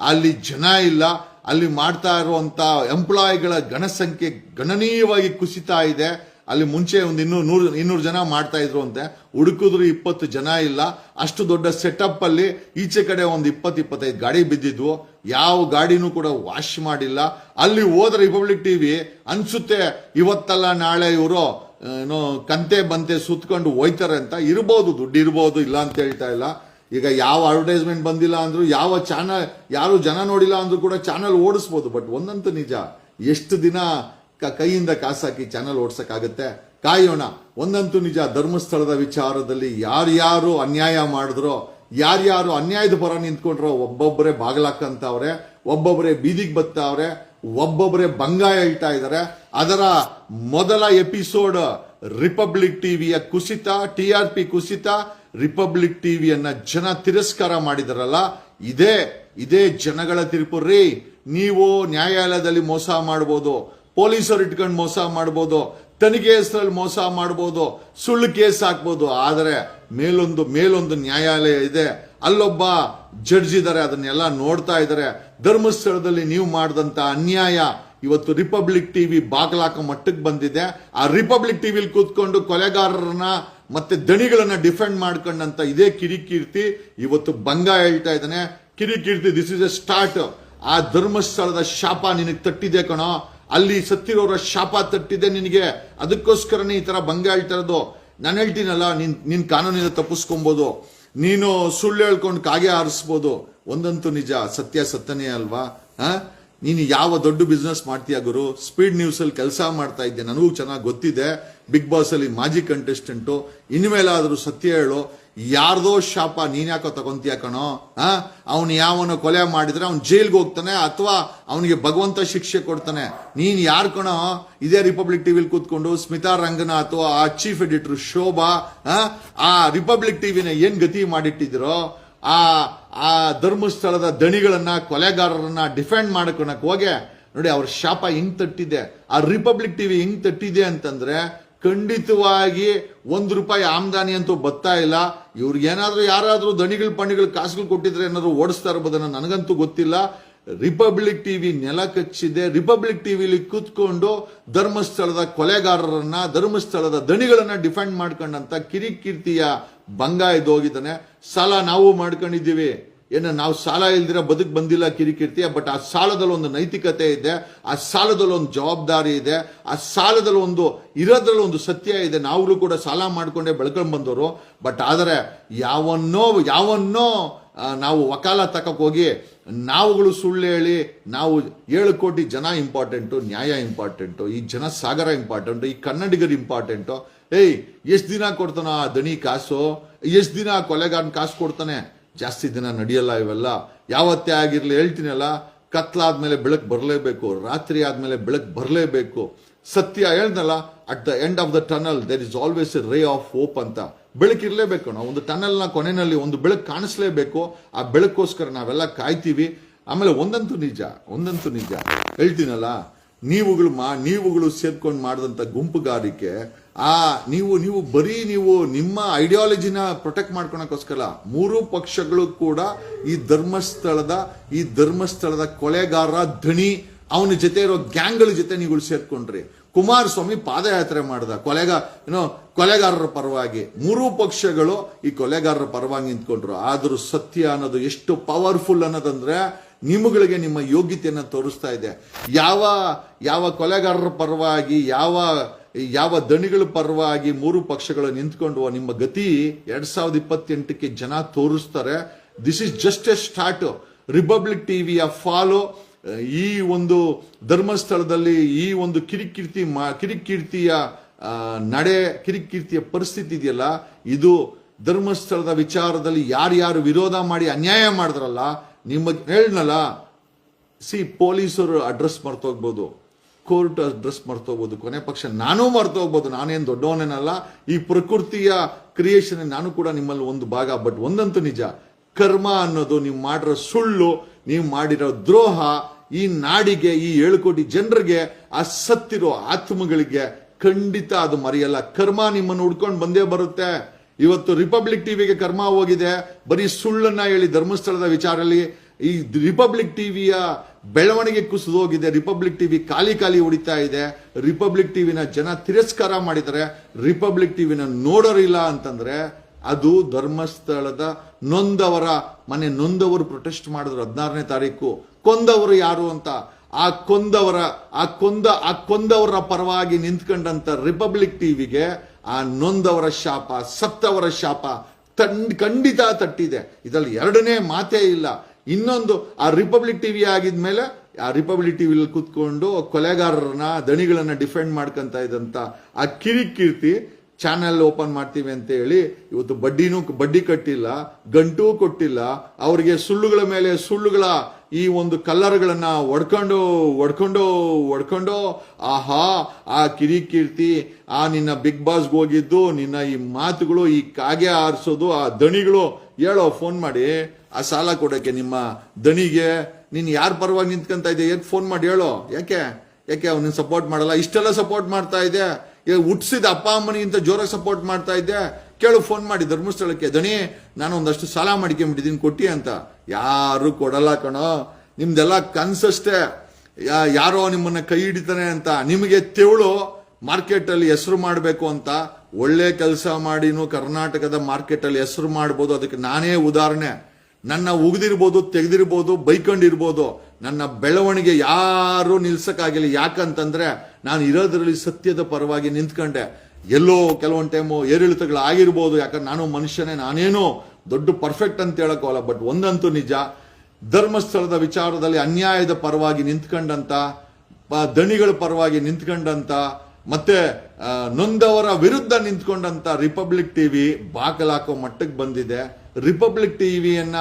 ಅಲ್ಲಿ ಜನ ಇಲ್ಲ. ಅಲ್ಲಿ ಮಾಡ್ತಾ ಇರುವಂತ ಎಂಪ್ಲಾಯಿಗಳ ಗಣಸಂಖ್ಯೆ ಗಣನೀಯವಾಗಿ ಕುಸಿತಾ ಇದೆ. ಅಲ್ಲಿ ಮುಂಚೆ ಒಂದು 200 ಜನ ಮಾಡ್ತಾ ಇದ್ರು ಅಂತೆ, ಹುಡುಕಿದ್ರು 20 ಜನ ಇಲ್ಲ. ಅಷ್ಟು ದೊಡ್ಡ ಸೆಟಪ್ ಅಲ್ಲಿ ಈಚೆ ಕಡೆ ಒಂದು 20-25 ಗಾಡಿ ಬಿದ್ದಿದ್ವು. ಯಾವ ಗಾಡಿನೂ ಕೂಡ ವಾಶ್ ಮಾಡಿಲ್ಲ. ಅಲ್ಲಿ ಹೋದ್ರೆ ರಿಪಬ್ಲಿಕ್ ಟಿವಿ ಅನ್ಸುತ್ತೆ ಇವತ್ತಲ್ಲ ನಾಳೆ ಇವರು ಏನೋ ಕಂತೆ ಬಂತೆ ಸುತ್ಕೊಂಡು ಹೋಯ್ತಾರೆ ಅಂತ. ಇರ್ಬೋದು, ದುಡ್ಡು ಇರ್ಬೋದು, ಇಲ್ಲ ಅಂತ ಹೇಳ್ತಾ ಇಲ್ಲ. ಈಗ ಯಾವ ಅಡ್ವರ್ಟೈಸ್ಮೆಂಟ್ ಬಂದಿಲ್ಲ ಅಂದ್ರು, ಯಾವ ಚಾನಲ್ ಯಾರು ಜನ ನೋಡಿಲ್ಲ ಅಂದ್ರೂ ಕೂಡ ಚಾನಲ್ ಓಡಿಸ್ಬೋದು. ಬಟ್ ಒಂದಂತೂ ನಿಜ, ಎಷ್ಟು ದಿನ ಕೈಯಿಂದ ಕಾಸಾಕಿ ಚಾನಲ್ ಓಡ್ಸಕ್ಕಾಗತ್ತೆ? ಕಾಯೋಣ. ಒಂದಂತೂ ನಿಜ, ಧರ್ಮಸ್ಥಳದ ವಿಚಾರದಲ್ಲಿ ಯಾರ್ಯಾರು ಅನ್ಯಾಯ ಮಾಡಿದ್ರೋ, ಯಾರ್ಯಾರು ಅನ್ಯಾಯದ ಪರ ನಿಂತ್ಕೊಂಡ್ರೋ, ಒಬ್ಬೊಬ್ಬರೇ ಬಾಗ್ಲಾಕಂತವ್ರೆ, ಒಬ್ಬೊಬ್ಬರೇ ಬೀದಿಗೆ ಬತ್ತಾವ್ರೆ, ಒಬ್ಬೊಬ್ಬರೇ ಬಂಗ ಹೇಳ್ತಾ ಇದ್ದಾರೆ. ಅದರ ಮೊದಲ ಎಪಿಸೋಡ್ ರಿಪಬ್ಲಿಕ್ ಟಿವಿಯ ಕುಸಿತ, TRP ಕುಸಿತ, ರಿಪಬ್ಲಿಕ್ ಟಿವಿಯನ್ನ ಜನ ತಿರಸ್ಕಾರ ಮಾಡಿದಾರಲ್ಲ, ಇದೇ ಜನಗಳ ತೀರ್ಪು ರೀ. ನೀವು ನ್ಯಾಯಾಲಯದಲ್ಲಿ ಮೋಸ ಮಾಡಬಹುದು, ಪೊಲೀಸರು ಇಟ್ಕೊಂಡು ಮೋಸ ಮಾಡಬಹುದು, ತನಿಖೆ ಹೆಸರಲ್ಲಿ ಮೋಸ ಮಾಡಬಹುದು, ಸುಳ್ಳು ಕೇಸ್ ಹಾಕ್ಬೋದು. ಆದರೆ ಮೇಲೊಂದು ನ್ಯಾಯಾಲಯ ಇದೆ, ಅಲ್ಲೊಬ್ಬ ಜಡ್ಜ್ ಇದ್ದಾರೆ, ಅದನ್ನೆಲ್ಲ ನೋಡ್ತಾ ಇದ್ದಾರೆ. ಧರ್ಮಸ್ಥಳದಲ್ಲಿ ನೀವು ಮಾಡಿದಂತ ಅನ್ಯಾಯ ಇವತ್ತು ರಿಪಬ್ಲಿಕ್ ಟಿವಿ ಬಾಗ್ಲಾಕ ಮಟ್ಟಕ್ಕೆ ಬಂದಿದೆ. ಆ ರಿಪಬ್ಲಿಕ್ ಟಿವಿಲಿ ಕೂತ್ಕೊಂಡು ಕೊಲೆಗಾರರನ್ನ ಮತ್ತೆ ದಣಿಗಳನ್ನ ಡಿಫೆಂಡ್ ಮಾಡ್ಕೊಂಡಂತ ಇದೇ ಕಿರಿಕೀರ್ತಿ ಇವತ್ತು ಬಂಗ ಹೇಳ್ತಾ ಇದ್ದಾನೆ. Kirik Keerthi, this is A start. ಆ ಧರ್ಮಸ್ಥಳದ ಶಾಪ ನಿನಗೆ ತಟ್ಟಿದೆ ಕಣೋ, ಅಲ್ಲಿ ಸತ್ತಿರೋರ ಶಾಪ ತಟ್ಟಿದೆ ನಿನಗೆ. ಅದಕ್ಕೋಸ್ಕರನೇ ಈ ತರ ಬಂಗ ಹೇಳ್ತಾ ಇರೋದು. ನಾನು ಹೇಳ್ತೀನಲ್ಲ, ನೀನ್ ಕಾನೂನಿಂದ ತಪ್ಪಿಸ್ಕೊಬಹುದು, ನೀನು ಸುಳ್ಳು ಹೇಳ್ಕೊಂಡು ಕಾಗೆ ಹಾರಿಸ್ಬೋದು. ಒಂದಂತೂ ನಿಜ, ಸತ್ಯ ಸತ್ತನೇ ಅಲ್ವಾ? ನೀನು ಯಾವ ದೊಡ್ಡ ಬಿಸ್ನೆಸ್ ಮಾಡ್ತೀಯ ಗುರು? ಸ್ಪೀಡ್ ನ್ಯೂಸ್ ಅಲ್ಲಿ ಕೆಲಸ ಮಾಡ್ತಾ ಇದ್ದೆ, ನನಗೂ ಚೆನ್ನಾಗಿ ಗೊತ್ತಿದೆ. ಬಿಗ್ ಬಾಸ್ ಅಲ್ಲಿ ಮಾಜಿ ಕಂಟೆಸ್ಟೆಂಟು. ಇನ್ಮೇಲಾದ್ರೂ ಸತ್ಯ ಹೇಳು, ಯಾರ್ದೋ ಶಾಪ ನೀನ್ ಯಾಕೋ ತಗೊಂತೀಯ ಕಣೋ? ಅವನು ಯಾವನೋ ಕೊಲೆ ಮಾಡಿದ್ರೆ ಅವ್ನು ಜೈಲ್ಗೆ ಹೋಗ್ತಾನೆ, ಅಥವಾ ಅವನಿಗೆ ಭಗವಂತ ಶಿಕ್ಷೆ ಕೊಡ್ತಾನೆ. ನೀನ್ ಯಾರು ಕಣೋ? ಇದೇ ರಿಪಬ್ಲಿಕ್ ಟಿವಿಲಿ ಕೂತ್ಕೊಂಡು ಸ್ಮಿತಾ ರಂಗನಾಥ್, ಆ ಚೀಫ್ ಎಡಿಟರ್ ಶೋಭಾ, ಆ ರಿಪಬ್ಲಿಕ್ ಟಿವಿನ ಏನ್ ಗತಿ ಮಾಡಿಟ್ಟಿದ್ರು? ಆ ಧರ್ಮಸ್ಥಳದ ದಣಿಗಳನ್ನ, ಕೊಲೆಗಾರರನ್ನ ಡಿಫೆಂಡ್ ಮಾಡ್ಕೊಳಕ್ ಹೋಗೆ ನೋಡಿ, ಅವ್ರ ಶಾಪ ಹೆಂಗ್ ತಟ್ಟಿದೆ. ಆ ರಿಪಬ್ಲಿಕ್ ಟಿವಿ ಹೆಂಗ್ ತಟ್ಟಿದೆ ಅಂತಂದ್ರೆ, ಖಂಡಿತವಾಗಿ ₹1 ಆಮದಾನಿ ಅಂತೂ ಬರ್ತಾ ಇಲ್ಲ. ಇವ್ರಿಗೆ ಏನಾದ್ರೂ ಯಾರಾದ್ರೂ ದಣಿಗಳು ಪಣಿಗಳು ಕಾಸುಗಳು ಕೊಟ್ಟಿದ್ರೆ ಏನಾದ್ರು ಓಡಿಸ್ತಾ ಇರ್ಬೋದನ್ನ ನನಗಂತೂ ಗೊತ್ತಿಲ್ಲ. ರಿಪಬ್ಲಿಕ್ ಟಿವಿ ನೆಲ ಕಚ್ಚಿದೆ. ರಿಪಬ್ಲಿಕ್ ಟಿವಿಲಿ ಕೂತ್ಕೊಂಡು ಧರ್ಮಸ್ಥಳದ ಕೊಲೆಗಾರರನ್ನ, ಧರ್ಮಸ್ಥಳದ ದಣಿಗಳನ್ನ ಡಿಫೆಂಡ್ ಮಾಡ್ಕೊಂಡಂತ ಕಿರಿಕೀರ್ತಿಯ ಬಂಗ ಇದ್ದೋಗಿದ್ದಾನೆ. ಸಾಲ ನಾವು ಮಾಡ್ಕೊಂಡಿದ್ದೀವಿ, ನಾವು ಸಾಲ ಇಲ್ದಿರ ಬದುಕ್ ಬಂದಿಲ್ಲ ಕಿರಿಕೀರ್ತಿ. ಬಟ್ ಆ ಸಾಲದಲ್ಲಿ ಒಂದು ನೈತಿಕತೆ ಇದೆ, ಆ ಸಾಲದಲ್ಲಿ ಒಂದು ಜವಾಬ್ದಾರಿ ಇದೆ, ಆ ಸಾಲದಲ್ಲಿ ಇರೋದ್ರಲ್ಲಿ ಒಂದು ಸತ್ಯ ಇದೆ. ನಾವುಗಳು ಕೂಡ ಸಾಲ ಮಾಡ್ಕೊಂಡೇ ಬೆಳ್ಕೊಂಡ್ ಬಂದವರು. ಬಟ್ ಆದರೆ ಯಾವನ್ನೋ ನಾವು ವಕಾಲ ತಕಕ್ ಹೋಗಿ ನಾವುಗಳು ಸುಳ್ಳು ಹೇಳಿ, ನಾವು 7 ಕೋಟಿ ಜನ ಇಂಪಾರ್ಟೆಂಟು, ನ್ಯಾಯ ಇಂಪಾರ್ಟೆಂಟು, ಈ ಜನ ಸಾಗರ ಇಂಪಾರ್ಟೆಂಟು, ಈ ಕನ್ನಡಿಗರು ಇಂಪಾರ್ಟೆಂಟು. ಎಷ್ಟು ದಿನ ಕೊಡ್ತಾನೋ ಆ ದಣಿ ಕಾಸು? ಎಷ್ಟು ದಿನ ಕೊಲೆಗಾರನ ಕಾಸು ಕೊಡ್ತಾನೆ? ಜಾಸ್ತಿ ದಿನ ನಡೆಯಲ್ಲ ಇವೆಲ್ಲ. ಯಾವತ್ತೇ ಆಗಿರ್ಲಿ ಹೇಳ್ತೀನಲ್ಲ, ಕತ್ಲಾದ್ಮೇಲೆ ಬೆಳಕು ಬರಲೇಬೇಕು, ರಾತ್ರಿ ಆದ್ಮೇಲೆ ಬೆಳಕು ಬರಲೇಬೇಕು. ಸತ್ಯ ಹೇಳ್ದಲ್ಲ, at the end of the tunnel there is always a ray of hope ಅಂತ. ಬೆಳಕಿರ್ಲೇಬೇಕು. ನಾವು ಒಂದು ಟನಲ್ನ ಕೊನೆಯಲ್ಲಿ ಒಂದು ಬೆಳಕು ಕಾಣಿಸ್ಲೇಬೇಕು. ಆ ಬೆಳಕೋಸ್ಕರ ನಾವೆಲ್ಲ ಕಾಯ್ತೀವಿ. ಆಮೇಲೆ ಒಂದಂತೂ ನಿಜ ಹೇಳ್ತೀನಲ್ಲ, ನೀವುಗಳು ಸೇರ್ಕೊಂಡು ಮಾಡಿದಂತ ಗುಂಪುಗಾರಿಕೆ, ನೀವು ಬರೀ ನಿಮ್ಮ ಐಡಿಯಾಲಜಿನ ಪ್ರೊಟೆಕ್ಟ್ ಮಾಡ್ಕೊಳಕ್ಕೋಸ್ಕರ 3 ಪಕ್ಷಗಳು ಕೂಡ ಈ ಧರ್ಮಸ್ಥಳದ ಕೊಲೆಗಾರ ದಣಿ ಅವನ ಜೊತೆ ಇರೋ ಗ್ಯಾಂಗ್ಗಳ ಜೊತೆ ನೀವು ಸೇರ್ಕೊಂಡ್ರಿ. ಕುಮಾರಸ್ವಾಮಿ ಪಾದಯಾತ್ರೆ ಮಾಡ್ದ ಕೊಲೆಗಾರರ ಪರವಾಗಿ. ಮೂರೂ ಪಕ್ಷಗಳು ಈ ಕೊಲೆಗಾರರ ಪರವಾಗಿ ನಿಂತ್ಕೊಂಡ್ರು. ಆದ್ರೂ ಸತ್ಯ ಅನ್ನೋದು ಎಷ್ಟು ಪವರ್ಫುಲ್ ಅನ್ನೋದಂದ್ರೆ ನಿಮ್ಮಗಳಿಗೆ ನಿಮ್ಮ ಯೋಗ್ಯತೆಯನ್ನ ತೋರಿಸ್ತಾ ಇದೆ. ಯಾವ ಕೊಲೆಗಾರರ ಪರವಾಗಿ, ಯಾವ ದಣಿಗಳ ಪರವಾಗಿ ಮೂರು ಪಕ್ಷಗಳು ನಿಂತ್ಕೊಂಡು ನಿಮ್ಮ ಗತಿ 2028ಕ್ಕೆ ಜನ ತೋರಿಸ್ತಾರೆ. This is just A start. Republic ಟಿವಿಯ ಫಾಲೋ ಈ ಒಂದು ಧರ್ಮಸ್ಥಳದಲ್ಲಿ ಈ ಒಂದು ಕಿರಿಕೀರ್ತಿಯ ಕಿರಿಕೀರ್ತಿಯ ಪರಿಸ್ಥಿತಿ ಇದೆಯಲ್ಲ, ಇದು ಧರ್ಮಸ್ಥಳದ ವಿಚಾರದಲ್ಲಿ ಯಾರ್ಯಾರು ವಿರೋಧ ಮಾಡಿ ಅನ್ಯಾಯ ಮಾಡಿದ್ರಲ್ಲ, ನಿಮಗೆ ಹೇಳನಲ್ಲ, ಪೊಲೀಸರು ಅಡ್ರೆಸ್ ಮರ್ತೋಗ್ಬೋದು, ಕೋರ್ಟ್ ಅಡ್ರೆಸ್ ಮರ್ತೋಗ್ಬೋದು, ಕೊನೆ ಪಕ್ಷ ನಾನೂ ಮರ್ತೋಗ್ಬೋದು. ನಾನೇನು ದೊಡ್ಡವನೇನಲ್ಲ, ಈ ಪ್ರಕೃತಿಯ ಕ್ರಿಯೇಷನ್ ನಾನು ಕೂಡ ನಿಮ್ಮಲ್ಲಿ ಒಂದು ಭಾಗ. ಬಟ್ ಒಂದಂತೂ ನಿಜ, ಕರ್ಮ ಅನ್ನೋದು ನೀವು ಮಾಡಿರೋ ಸುಳ್ಳು, ನೀವು ಮಾಡಿರೋ ದ್ರೋಹ ಈ ನಾಡಿಗೆ, ಈ 7 ಕೋಟಿ ಜನರಿಗೆ, ಆ ಸತ್ತಿರೋ ಆತ್ಮಗಳಿಗೆ ಖಂಡಿತ ಅದು ಮರೆಯಲ್ಲ. ಕರ್ಮ ನಿಮ್ಮನ್ನು ಹುಡ್ಕೊಂಡು ಬಂದೇ ಬರುತ್ತೆ. ಇವತ್ತು ರಿಪಬ್ಲಿಕ್ ಟಿವಿಗೆ ಕರ್ಮ ಹೋಗಿದೆ, ಬರೀ ಸುಳ್ಳನ್ನ ಹೇಳಿ ಧರ್ಮಸ್ಥಳದ ವಿಚಾರದಲ್ಲಿ. ಈ ರಿಪಬ್ಲಿಕ್ ಟಿವಿಯ ಬೆಳವಣಿಗೆ ಕುಸಿದೋಗಿದೆ. ರಿಪಬ್ಲಿಕ್ ಟಿವಿ ಖಾಲಿ ಹೊಡಿತಾ ಇದೆ. ರಿಪಬ್ಲಿಕ್ ಟಿವಿನ ಜನ ತಿರಸ್ಕಾರ ಮಾಡಿದ್ದಾರೆ. ರಿಪಬ್ಲಿಕ್ ಟಿವಿನ ನೋಡೋರಿಲ್ಲ ಅಂತಂದ್ರೆ ಅದು ಧರ್ಮಸ್ಥಳದ ನೊಂದವರು ಪ್ರೊಟೆಸ್ಟ್ ಮಾಡಿದ್ರು 16ನೇ ತಾರೀಕು. ಕೊಂದವರು ಯಾರು ಅಂತ, ಆ ಕೊಂದವರ ಪರವಾಗಿ ನಿಂತ್ಕೊಂಡಂತ ರಿಪಬ್ಲಿಕ್ ಟಿವಿಗೆ ಆ ನೊಂದವರ ಶಾಪ, ಸತ್ತವರ ಶಾಪ ಖಂಡಿತ ತಟ್ಟಿದೆ. ಇದರಲ್ಲಿ ಎರಡನೇ ಮಾತೇ ಇಲ್ಲ. ಇನ್ನೊಂದು, ಆ ರಿಪಬ್ಲಿಕ್ ಟಿವಿ ಆಗಿದ್ಮೇಲೆ ಆ ರಿಪಬ್ಲಿಕ್ ಟಿವಿಲಿ ಕೂತ್ಕೊಂಡು ಕೊಲೆಗಾರರನ್ನ, ದಣಿಗಳನ್ನ ಡಿಫೆಂಡ್ ಮಾಡ್ಕೊಂತ ಇದ್ದಂತ ಆ ಕಿರಿಕೀರ್ತಿ ಚಾನೆಲ್ ಓಪನ್ ಮಾಡ್ತೀವಿ ಅಂತ ಹೇಳಿ ಇವತ್ತು ಬಡ್ಡಿ ಕಟ್ಟಿಲ್ಲ, ಗಂಟೂ ಕೊಟ್ಟಿಲ್ಲ. ಅವರಿಗೆ ಸುಳ್ಳುಗಳ ಮೇಲೆ ಸುಳ್ಳುಗಳ ಈ ಒಂದು ಕಲ್ಲರ್ಗಳನ್ನ ಒಡ್ಕೊಂಡು ಆಹಾ ಆ ಕಿರಿಕೀರ್ತಿ, ಆ ನಿನ್ನ ಬಿಗ್ ಬಾಸ್ಗೆ ಹೋಗಿದ್ದು, ನಿನ್ನ ಈ ಮಾತುಗಳು, ಈ ಕಾಗೆ ಆರಿಸೋದು, ಆ ದಣಿಗಳು ಹೇಳೋ, ಫೋನ್ ಮಾಡಿ ಆ ಸಾಲ ಕೊಡಕ್ಕೆ ನಿಮ್ಮ ದಣಿಗೆ ನೀನ್ ಯಾರ ಪರವಾಗಿ ನಿಂತ್ಕೊಂತ ಇದೆ ಫೋನ್ ಮಾಡಿ ಹೇಳೋ. ಯಾಕೆ ಅವನಿಗೆ ಸಪೋರ್ಟ್ ಮಾಡಲ್ಲ? ಇಷ್ಟೆಲ್ಲ ಸಪೋರ್ಟ್ ಮಾಡ್ತಾ ಇದೆ, ಹುಟ್ಟಿಸಿದ ಅಪ್ಪ ಅಮ್ಮನಿಗಿಂತ ಜೋರಾಗಿ ಸಪೋರ್ಟ್ ಮಾಡ್ತಾ ಇದ್ದೆ, ಕೇಳು ಫೋನ್ ಮಾಡಿ ಧರ್ಮಸ್ಥಳಕ್ಕೆ, ದಣಿ ನಾನು ಒಂದಷ್ಟು ಸಾಲ ಮಾಡ್ಕೊಂಡ್ಬಿಟ್ಟಿದ್ದೀನಿ ಕೊಟ್ಟಿ ಅಂತ. ಯಾರು ಕೊಡಲ್ಲ ಕಣೋ, ನಿಮ್ದೆಲ್ಲ ಕನ್ಸಷ್ಟೇ. ಯಾರೋ ನಿಮ್ಮನ್ನ ಕೈ ಹಿಡಿತಾನೆ ಅಂತ. ನಿಮಗೆ ತೆವಳು ಮಾರ್ಕೆಟ್ ಅಲ್ಲಿ ಹೆಸರು ಮಾಡಬೇಕು ಅಂತ, ಒಳ್ಳೆ ಕೆಲಸ ಮಾಡಿನೂ ಕರ್ನಾಟಕದ ಮಾರ್ಕೆಟ್ ಅಲ್ಲಿ ಹೆಸರು ಮಾಡ್ಬೋದು. ಅದಕ್ಕೆ ನಾನೇ ಉದಾಹರಣೆ. ನನ್ನ ಉಗಿದಿರ್ಬೋದು, ತೆಗೆದಿರ್ಬೋದು, ಬೈಕೊಂಡಿರ್ಬೋದು, ನನ್ನ ಬೆಳವಣಿಗೆ ಯಾರು ನಿಲ್ಸಕ್ಕಾಗಿಲ್ಲ. ಯಾಕಂತಂದ್ರೆ ನಾನು ಇರೋದ್ರಲ್ಲಿ ಸತ್ಯದ ಪರವಾಗಿ ನಿಂತ್ಕೊಂಡೆ. ಎಲ್ಲೋ ಕೆಲವೊಂದು ಟೈಮು ಏರಿಳಿತಗಳು ಆಗಿರ್ಬೋದು, ಯಾಕಂದ್ರೆ ನಾನು ಮನುಷ್ಯನೇ, ನಾನೇನು ದೊಡ್ಡ ಪರ್ಫೆಕ್ಟ್ ಅಂತ ಹೇಳಕ್ಕೋಲ್ಲ. ಬಟ್ ಒಂದಂತೂ ನಿಜ, ಧರ್ಮಸ್ಥಳದ ವಿಚಾರದಲ್ಲಿ ಅನ್ಯಾಯದ ಪರವಾಗಿ ನಿಂತ್ಕೊಂಡಂತ, ದಣಿಗಳ ಪರವಾಗಿ ನಿಂತ್ಕೊಂಡಂತ, ಮತ್ತೆ ನೊಂದವರ ವಿರುದ್ಧ ನಿಂತ್ಕೊಂಡಂತ ರಿಪಬ್ಲಿಕ್ ಟಿವಿ ಬಾಕಲಾಕೋ ಮಟ್ಟಕ್ಕೆ ಬಂದಿದೆ. ರಿಪಬ್ಲಿಕ್ ಟಿವಿಯನ್ನ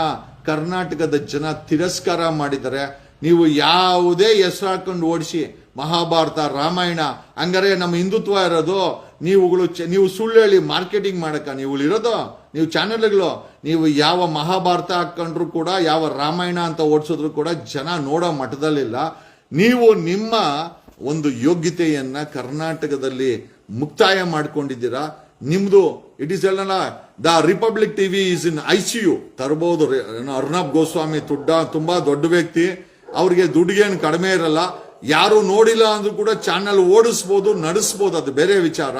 ಕರ್ನಾಟಕದ ಜನ ತಿರಸ್ಕಾರ ಮಾಡಿದ್ದಾರೆ. ನೀವು ಯಾವುದೇ ಹೆಸರು ಹಾಕೊಂಡು ಓಡಿಸಿ, ಮಹಾಭಾರತ, ರಾಮಾಯಣ, ಹಂಗಾರೆ ನಮ್ಮ ಹಿಂದುತ್ವ ಇರೋದು ನೀವು ಸುಳ್ಳು ಹೇಳಿ ಮಾರ್ಕೆಟಿಂಗ್ ಮಾಡಕ ನೀವು ಇರೋದು, ನೀವು ಚಾನೆಲ್ಗಳು. ನೀವು ಯಾವ ಮಹಾಭಾರತ ಹಾಕೊಂಡ್ರು ಕೂಡ, ಯಾವ ರಾಮಾಯಣ ಅಂತ ಓಡಿಸಿದ್ರು ಕೂಡ ಜನ ನೋಡೋ ಮಟ್ಟದಲ್ಲಿಲ್ಲ. ನೀವು ನಿಮ್ಮ ಒಂದು ಯೋಗ್ಯತೆಯನ್ನ ಕರ್ನಾಟಕದಲ್ಲಿ ಮುಕ್ತಾಯ ಮಾಡ್ಕೊಂಡಿದ್ದೀರಾ. ನಿಮ್ದು ಇಟ್ ಈಸ್ ಎಲ್ಲ the republic TV is in ICU ತರಬಹುದು. ಅರ್ನಬ್ ಗೋಸ್ವಾಮಿ ತುಂಬಾ ದೊಡ್ಡ ವ್ಯಕ್ತಿ, ಅವ್ರಿಗೆ ದುಡ್ಡಿಗೇನು ಕಡಿಮೆ ಇರಲ್ಲ. ಯಾರು ನೋಡಿಲ್ಲ ಅಂದ್ರೂ ಕೂಡ ಚಾನೆಲ್ ಓಡಿಸ್ಬೋದು, ನಡೆಸ್ಬೋದು, ಅದು ಬೇರೆ ವಿಚಾರ.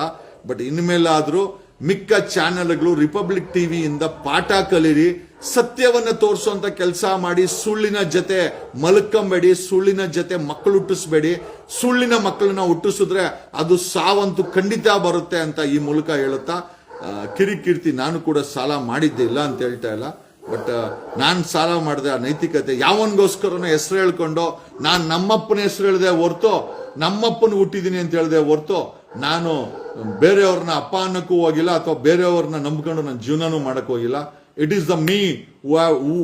ಬಟ್ ಇನ್ಮೇಲಾದ್ರೂ ಮಿಕ್ಕ ಚಾನೆಲ್ಗಳು ರಿಪಬ್ಲಿಕ್ ಟಿವಿಯಿಂದ ಪಾಠ ಕಲೀರಿ, ಸತ್ಯವನ್ನ ತೋರಿಸುವಂತ ಕೆಲಸ ಮಾಡಿ. ಸುಳ್ಳಿನ ಜೊತೆ ಮಲ್ಕೊಂಬೇಡಿ, ಸುಳ್ಳಿನ ಜೊತೆ ಮಕ್ಕಳು ಹುಟ್ಟಿಸ್ಬೇಡಿ. ಸುಳ್ಳಿನ ಮಕ್ಕಳನ್ನ ಹುಟ್ಟಿಸಿದ್ರೆ ಅದು ಸಾವಂತೂ ಖಂಡಿತ ಬರುತ್ತೆ ಅಂತ ಈ ಮೂಲಕ ಹೇಳುತ್ತಾ, ಕಿರಿಕೀರ್ತಿ ನಾನು ಕೂಡ ಸಾಲ ಮಾಡಿದ್ದೆ, ಇಲ್ಲ ಅಂತ ಹೇಳ್ತಾ ಇಲ್ಲ. ಬಟ್ ನಾನು ಸಾಲ ಮಾಡಿದೆ ಆ ನೈತಿಕತೆ ಯಾವನ್ಗೋಸ್ಕರನೋ ಹೆಸರು ಹೇಳ್ಕೊಂಡು, ನಾನು ನಮ್ಮಪ್ಪನ ಹೆಸರು ಹೇಳಿದೆ ಹೊರ್ತು, ನಮ್ಮಪ್ಪನ ಹುಟ್ಟಿದೀನಿ ಅಂತ ಹೇಳಿದೆ ಹೊರ್ತು, ನಾನು ಬೇರೆಯವ್ರನ್ನ ಅಪ್ಪ ಅನ್ನಕ್ಕೂ ಹೋಗಿಲ್ಲ, ಅಥವಾ ಬೇರೆಯವ್ರನ್ನ ನಂಬ್ಕೊಂಡು ನನ್ನ ಜೀವನನೂ ಮಾಡಕ್ ಹೋಗಿಲ್ಲ. It is the me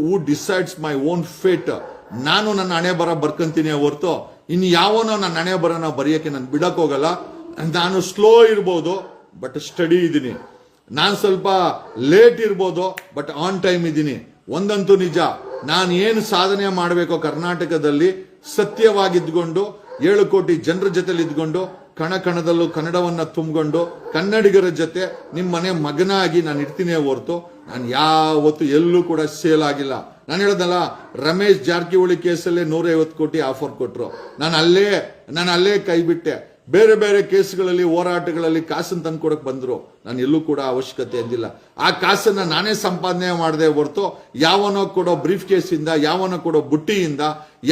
who decides my own fate. ನಾನು ನನ್ನ ಹಣೆ ಬರ ಬರ್ಕೊಂತೀನಿ ಹೊರ್ತು ಇನ್ನು ಯಾವನೋ ನನ್ನ ಹಣೆ ಬರನ ಬರೆಯಕ್ಕೆ ನಾನು ಬಿಡಕ್ ಹೋಗಲ್ಲ. ನಾನು ಸ್ಲೋ ಇರ್ಬೋದು ಬಟ್ ಸ್ಟಡಿ ಇದ್ದೀನಿ. ನಾನು ಸ್ವಲ್ಪ ಲೇಟ್ ಇರ್ಬೋದು ಬಟ್ ಆನ್ ಟೈಮ್ ಇದ್ದೀನಿ. ಒಂದಂತೂ ನಿಜ, ನಾನು ಏನು ಸಾಧನೆ ಮಾಡಬೇಕೋ ಕರ್ನಾಟಕದಲ್ಲಿ ಸತ್ಯವಾಗಿದ್ಕೊಂಡು 7 ಕೋಟಿ ಜನರ ಜೊತೆಲಿ ಇದ್ಕೊಂಡು, ಕಣದಲ್ಲೂ ಕನ್ನಡವನ್ನ ತುಂಬಿಕೊಂಡು, ಕನ್ನಡಿಗರ ಜೊತೆ ನಿಮ್ಮನೆ ಮಗನಾಗಿ ನಾನು ಇರ್ತೀನಿ ಹೊರತು ನಾನು ಯಾವತ್ತು ಎಲ್ಲೂ ಕೂಡ ಸೇಲ್ ಆಗಿಲ್ಲ. ನಾನು ಹೇಳ್ದಲ್ಲ, ರಮೇಶ್ ಜಾರಕಿಹೊಳಿ ಕೇಸಲ್ಲೇ 150 ಕೋಟಿ ಆಫರ್ ಕೊಟ್ರು, ನಾನು ಅಲ್ಲೇ ಕೈ ಬಿಟ್ಟೆ. ಬೇರೆ ಬೇರೆ ಕೇಸ್ಗಳಲ್ಲಿ ಹೋರಾಟಗಳಲ್ಲಿ ಕಾಸನ್ನು ತಂದ್ಕೊಡಕ್ ಬಂದ್ರು, ನಾನು ಎಲ್ಲೂ ಕೂಡ ಅವಶ್ಯಕತೆ ಎಂದಿಲ್ಲ. ಆ ಕಾಸನ್ನ ನಾನೇ ಸಂಪಾದನೆ ಮಾಡದೆ ಹೊರತು ಯಾವನೋ ಕೊಡೋ ಬ್ರೀಫ್ ಕೇಸಿಂದ, ಯಾವನೋ ಕೊಡೋ ಬುಟ್ಟಿಯಿಂದ,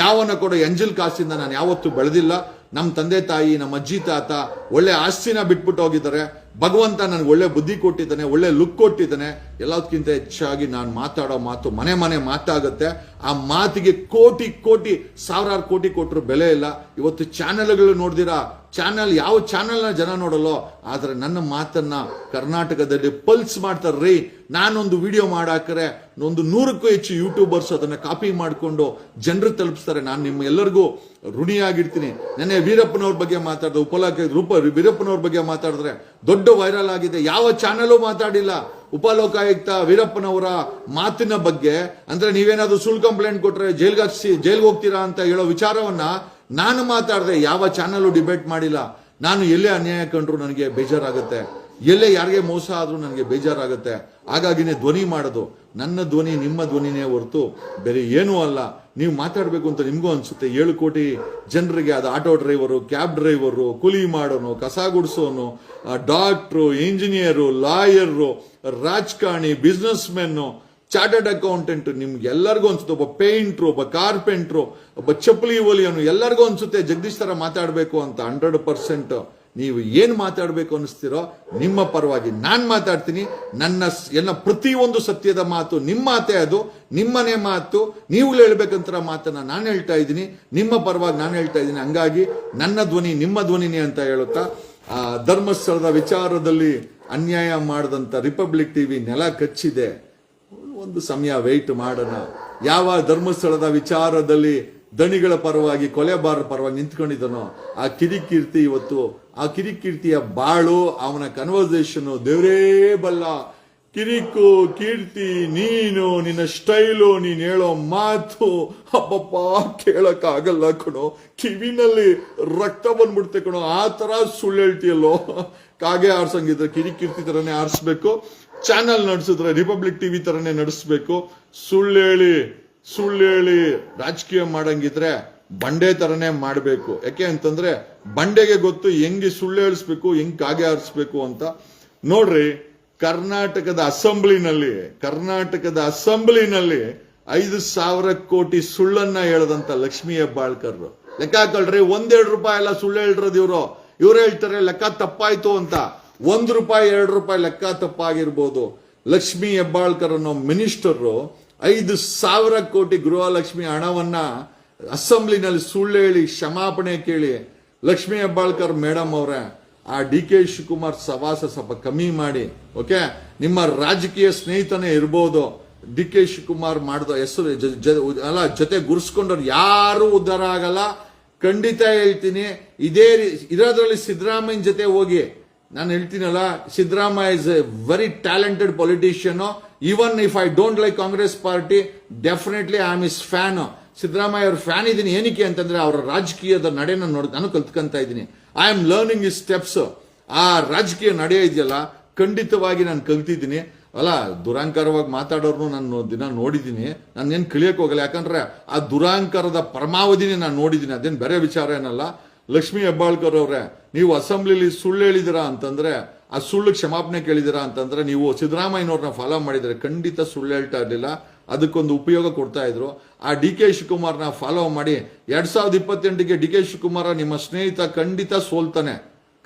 ಯಾವನೋ ಕೊಡೋ ಎಂಜಲ್ ಕಾಸಿಂದ ನಾನು ಯಾವತ್ತೂ ಬೆಳೆದಿಲ್ಲ. ನಮ್ಮ ತಂದೆ ತಾಯಿ, ನಮ್ಮ ಅಜ್ಜಿ ತಾತ ಒಳ್ಳೆ ಆಸ್ತಿನ ಬಿಟ್ಬಿಟ್ಟು ಹೋಗಿದ್ದಾರೆ. ಭಗವಂತ ನನಗೆ ಒಳ್ಳೆ ಬುದ್ಧಿ ಕೊಟ್ಟಿದ್ದಾನೆ, ಒಳ್ಳೆ ಲುಕ್ ಕೊಟ್ಟಿದ್ದಾನೆ. ಎಲ್ಲದಕ್ಕಿಂತ ಹೆಚ್ಚಾಗಿ ನಾನು ಮಾತಾಡೋ ಮಾತು ಮನೆ ಮಾತಾಗುತ್ತೆ. ಆ ಮಾತಿಗೆ ಕೋಟಿ ಸಾವಿರಾರು ಕೋಟಿ ಕೊಟ್ಟರು ಬೆಲೆ ಇಲ್ಲ. ಇವತ್ತು ಚಾನೆಲ್ಗಳು ನೋಡ್ದಿರಾ, ಯಾವ ಚಾನೆಲ್ನ ಜನ ನೋಡಲ್ಲೋ, ಆದ್ರೆ ನನ್ನ ಮಾತನ್ನ ಕರ್ನಾಟಕದಲ್ಲಿ ಪಲ್ಸ್ ಮಾಡ್ತಾರ್ರಿ. ನಾನೊಂದು ವಿಡಿಯೋ ಮಾಡಾಕರೆ ಒಂದು 100ಕ್ಕೂ ಹೆಚ್ಚು ಯೂಟ್ಯೂಬರ್ಸ್ ಅದನ್ನ ಕಾಪಿ ಮಾಡಿಕೊಂಡು ಜನರು ತಲುಪಿಸ್ತಾರೆ. ನಾನು ನಿಮ್ಮ ಎಲ್ಲರಿಗೂ ಋಣಿಯಾಗಿರ್ತೀನಿ. ನೆನ್ನೆ ವೀರಪ್ಪನವ್ರ ಬಗ್ಗೆ ಮಾತಾಡಿದ್ರೆ, ವೀರಪ್ಪನವ್ರ ಬಗ್ಗೆ ಮಾತಾಡಿದ್ರೆ ದೊಡ್ಡ ವೈರಲ್ ಆಗಿದೆ. ಯಾವ ಚಾನೆಲ್ ಮಾತಾಡಿಲ್ಲ ಉಪಲೋಕಾಯುಕ್ತ ವೀರಪ್ಪನವರ ಮಾತಿನ ಬಗ್ಗೆ. ಅಂದ್ರೆ ನೀವೇನಾದ್ರೂ ಸುಳ್ಳು ಕಂಪ್ಲೇಂಟ್ ಕೊಟ್ರೆ ಜೈಲ್ಗೆ ಹೋಗ್ತೀರಾ ಅಂತ ಹೇಳೋ ವಿಚಾರವನ್ನ ನಾನು ಮಾತಾಡಿದೆ. ಯಾವ ಚಾನಲ್ ಡಿಬೇಟ್ ಮಾಡಿಲ್ಲ. ನಾನು ಎಲ್ಲೇ ಅನ್ಯಾಯ ಕಂಡ್ರು ನನಗೆ ಬೇಜಾರಾಗುತ್ತೆ, ಎಲ್ಲೇ ಯಾರಿಗೆ ಮೋಸ ಆದ್ರೂ ನನಗೆ ಬೇಜಾರಾಗುತ್ತೆ. ಹಾಗಾಗಿನೇ ಧ್ವನಿ ಮಾಡೋದು. ನನ್ನ ಧ್ವನಿ ನಿಮ್ಮ ಧ್ವನಿನೇ ಹೊರತು ಬೇರೆ ಏನೂ ಅಲ್ಲ. ನೀವು ಮಾತಾಡಬೇಕು ಅಂತ ನಿಮಗೂ ಅನ್ಸುತ್ತೆ. 7 ಕೋಟಿ ಜನರಿಗೆ, ಅದು ಆಟೋ ಡ್ರೈವರು, ಕ್ಯಾಬ್ ಡ್ರೈವರು, ಕೂಲಿ ಮಾಡೋನು, ಕಸ ಗುಡಿಸೋನು, ಡಾಕ್ಟ್ರು, ಇಂಜಿನಿಯರು, ಲಾಯರು, ರಾಜಕಾರಣಿ, ಬಿಸ್ನೆಸ್ ಮೆನ್ನು, ಚಾರ್ಟರ್ಡ್ ಅಕೌಂಟೆಂಟ್, ನಿಮ್ಗೆ ಎಲ್ಲರಿಗೂ ಅನ್ಸುತ್ತೆ. ಒಬ್ಬ ಪೇಂಟ್ರು, ಒಬ್ಬ ಕಾರ್ಪೆಂಟ್ರು, ಒಬ್ಬ ಚಪ್ಪಲಿ ಹೊಲಿಯೋನು, ಎಲ್ಲರಿಗೂ ಅನ್ಸುತ್ತೆ ಜಗದೀಶ್ ತರ ಮಾತಾಡಬೇಕು ಅಂತ. 100% ನೀವು ಏನ್ ಮಾತಾಡಬೇಕು ಅನಿಸ್ತಿರೋ ನಿಮ್ಮ ಪರವಾಗಿ ನಾನು ಮಾತಾಡ್ತೀನಿ. ನನ್ನ ಪ್ರತಿಯೊಂದು ಸತ್ಯದ ಮಾತು ನಿಮ್ಮ ಮಾತೇ, ಅದು ನಿಮ್ಮನೆ ಮಾತು. ನೀವು ಹೇಳ್ಬೇಕಂತ ಮಾತನ್ನ ನಾನು ಹೇಳ್ತಾ ಇದ್ದೀನಿ, ನಿಮ್ಮ ಪರವಾಗಿ ನಾನು ಹೇಳ್ತಾ ಇದ್ದೀನಿ. ಹಂಗಾಗಿ ನನ್ನ ಧ್ವನಿ ನಿಮ್ಮ ಧ್ವನಿನೇ ಅಂತ ಹೇಳುತ್ತಾ, ಧರ್ಮಸ್ಥಳದ ವಿಚಾರದಲ್ಲಿ ಅನ್ಯಾಯ ಮಾಡದಂತ ರಿಪಬ್ಲಿಕ್ ಟಿವಿ ನೆಲ ಕಚ್ಚಿದೆ. ಒಂದು ಸಮಯ ವೆಯ್ಟ್ ಮಾಡೋಣ. ಯಾವ ಧರ್ಮಸ್ಥಳದ ವಿಚಾರದಲ್ಲಿ ದಣಿಗಳ ಪರವಾಗಿ, ಕೊಲೆಬಾರರ ಪರವಾಗಿ ನಿಂತ್ಕೊಂಡಿದ್ದನೋ ಆ ಕಿರಿಕೀರ್ತಿ ಇವತ್ತು, ಆ ಕಿರಿಕೀರ್ತಿಯ ಬಾಳು, ಅವನ ಕನ್ವರ್ಸೇಷನ್ ದೇವರೇ ಬಲ್ಲ. ಕಿರಿಕು ಕೀರ್ತಿ, ನೀನು, ನಿನ್ನ ಸ್ಟೈಲು, ನೀನ್ ಹೇಳೋ ಮಾತು ಅಪ್ಪಪ್ಪ ಕೇಳಕ್ ಆಗಲ್ಲ ಕಣೋ. ಕಿವಿನಲ್ಲಿ ರಕ್ತ ಬಂದ್ಬಿಡ್ತೆ ಕಣೋ. ಆ ತರ ಸುಳ್ಳು ಹೇಳ್ತೀಯಲ್ಲೋ. ಕಾಗೆ ಆರ್ಸಂಗಿದ್ರೆ ಕಿರಿಕೀರ್ತಿ ತರನೇ ಆರಿಸ್ಬೇಕು. ಚಾನಲ್ ನಡೆಸಿದ್ರೆ ರಿಪಬ್ಲಿಕ್ ಟಿವಿ ತರನೇ ನಡೆಸಬೇಕು. ಸುಳ್ಳೇಳಿ ರಾಜಕೀಯ ಮಾಡಂಗಿದ್ರೆ ಬಂಡೆ ತರನೇ ಮಾಡಬೇಕು. ಯಾಕೆ ಅಂತಂದ್ರೆ ಬಂಡೆಗೆ ಗೊತ್ತು ಹೆಂಗೆ ಸುಳ್ಳು ಹೇಳಿಸ್ಬೇಕು, ಹೆಂಗ್ ಕಾಗೆ ಆರಿಸ್ಬೇಕು ಅಂತ. ನೋಡ್ರಿ, ಕರ್ನಾಟಕದ ಅಸೆಂಬ್ಲಿನಲ್ಲಿ 5,000 ಕೋಟಿ ಸುಳ್ಳನ್ನ ಹೇಳದಂತ ಲಕ್ಷ್ಮೀ ಹೆಬ್ಬಾಳ್ಕರ್ ಲೆಕ್ಕ ಹಾಕೊಳ್ರಿ. 1-2 ರೂಪಾಯಿ ಎಲ್ಲ ಸುಳ್ಳು ಹೇಳಿರೋದು ಇವ್ರು ಹೇಳ್ತಾರೆ ಲೆಕ್ಕ ತಪ್ಪಾಯ್ತು ಅಂತ. 1 ರೂಪಾಯಿ 2 ರೂಪಾಯಿ ಲೆಕ್ಕ ತಪ್ಪಾಗಿರ್ಬೋದು. ಲಕ್ಷ್ಮೀ ಹೆಬ್ಬಾಳ್ಕರ್ ಅನ್ನೋ ಮಿನಿಸ್ಟರ್ 5,000 ಕೋಟಿ ಗೃಹಲಕ್ಷ್ಮಿ ಹಣವನ್ನ ಅಸೆಂಬ್ಲಿನಲ್ಲಿ ಸುಳ್ಳು ಹೇಳಿ ಕ್ಷಮಾಪಣೆ ಕೇಳಿ, ಲಕ್ಷ್ಮೀ ಹೆಬ್ಬಾಳ್ಕರ್ ಮೇಡಮ್ ಅವರೇ, ಆ ಡಿ ಕೆ ಶಿವಕುಮಾರ್ ಸವಾಸ ಸ್ವಲ್ಪ ಕಮ್ಮಿ ಮಾಡಿ. ಓಕೆ, ನಿಮ್ಮ ರಾಜಕೀಯ ಸ್ನೇಹಿತನೇ ಇರ್ಬೋದು, ಡಿ ಕೆ ಶಿವಕುಮಾರ್ ಮಾಡಿದ ಹೆಸರು ಜೊತೆ ಗುರ್ಸ್ಕೊಂಡವ್ರು ಯಾರು ಉದ್ಧಾರ ಆಗಲ್ಲ. ಖಂಡಿತ ಹೇಳ್ತೀನಿ. ಇರೋದ್ರಲ್ಲಿ ಸಿದ್ದರಾಮಯ್ಯನ ಜೊತೆ ಹೋಗಿ. ನಾನು ಹೇಳ್ತೀನಲ್ಲ, Siddaramaiah is a very talented politician. Even if I don't like Congress party, definitely I am his fan. Siddaramaiah ಅವ್ರ ಫ್ಯಾನ್ ಇದ್ದೀನಿ. ಏನಕ್ಕೆ ಅಂತಂದ್ರೆ ಅವರ ರಾಜಕೀಯದ ನಡೆನ ನಾನು ಕಲ್ತ್ಕೊಂತ ಇದ್ದೀನಿ. I am learning is steps. ಆ ರಾಜಕೀಯ ನಡೆ ಇದೆಯಲ್ಲ, ಖಂಡಿತವಾಗಿ ನಾನು ಕಲ್ತಿದ್ದೀನಿ. ಅಲ್ಲ, ದುರಾಂಕಾರವಾಗಿ ಮಾತಾಡೋರ್ನು ನಾನು ದಿನ ನೋಡಿದ್ದೀನಿ. ನಾನೇನು ಕಲಿಯಕ್ ಹೋಗಲ್ಲ. ಯಾಕಂದ್ರೆ ಆ ದುರಾಂಕಾರದ ಪರಮಾವಧಿನೇ ನಾನು ನೋಡಿದ್ದೀನಿ. ಅದೇನು ಬೇರೆ ವಿಚಾರ ಏನಲ್ಲ. ಲಕ್ಷ್ಮೀ ಹೆಬ್ಬಾಳ್ಕರ್ ಅವರೇ, ನೀವು ಅಸೆಂಬ್ಲಿಲಿ ಸುಳ್ಳು ಹೇಳಿದಿರಾ ಅಂತಂದ್ರೆ, ಆ ಸುಳ್ಳು ಕ್ಷಮಾಪಣೆ ಕೇಳಿದಿರಾ ಅಂತಂದ್ರೆ, ನೀವು ಸಿದ್ದರಾಮಯ್ಯನವ್ರನ್ನ ಫಾಲೋ ಮಾಡಿದ್ರೆ ಖಂಡಿತ ಸುಳ್ಳು ಹೇಳ್ತಾ ಇರ್ಲಿಲ್ಲ. ಅದಕ್ಕೊಂದು ಉಪಯೋಗ ಕೊಡ್ತಾ ಇದ್ರು. ಆ ಡಿ ಕೆ ಶಿವಕುಮಾರ್ನ ಫಾಲೋ ಮಾಡಿ 2028ಗೆ ಡಿ ಕೆ ಶಿವಕುಮಾರ ನಿಮ್ಮ ಸ್ನೇಹಿತ ಖಂಡಿತ ಸೋಲ್ತಾನೆ,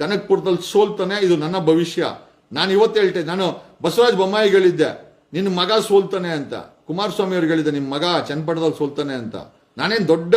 ಕನಕಪುರದಲ್ಲಿ ಸೋಲ್ತಾನೆ. ಇದು ನನ್ನ ಭವಿಷ್ಯ. ನಾನು ಇವತ್ತು ಹೇಳ್ತೇನೆ. ನಾನು ಬಸವರಾಜ ಬೊಮ್ಮಾಯಿಗೆ ಹೇಳಿದ್ದೆ ನಿನ್ನ ಮಗ ಸೋಲ್ತಾನೆ ಅಂತ. ಕುಮಾರಸ್ವಾಮಿ ಅವ್ರಿಗೆ ಹೇಳಿದ್ದೆ ನಿಮ್ಮ ಮಗ ಚನ್ನಪಟ್ಟಣದಲ್ಲಿ ಸೋಲ್ತಾನೆ ಅಂತ. ನಾನೇನ್ ದೊಡ್ಡ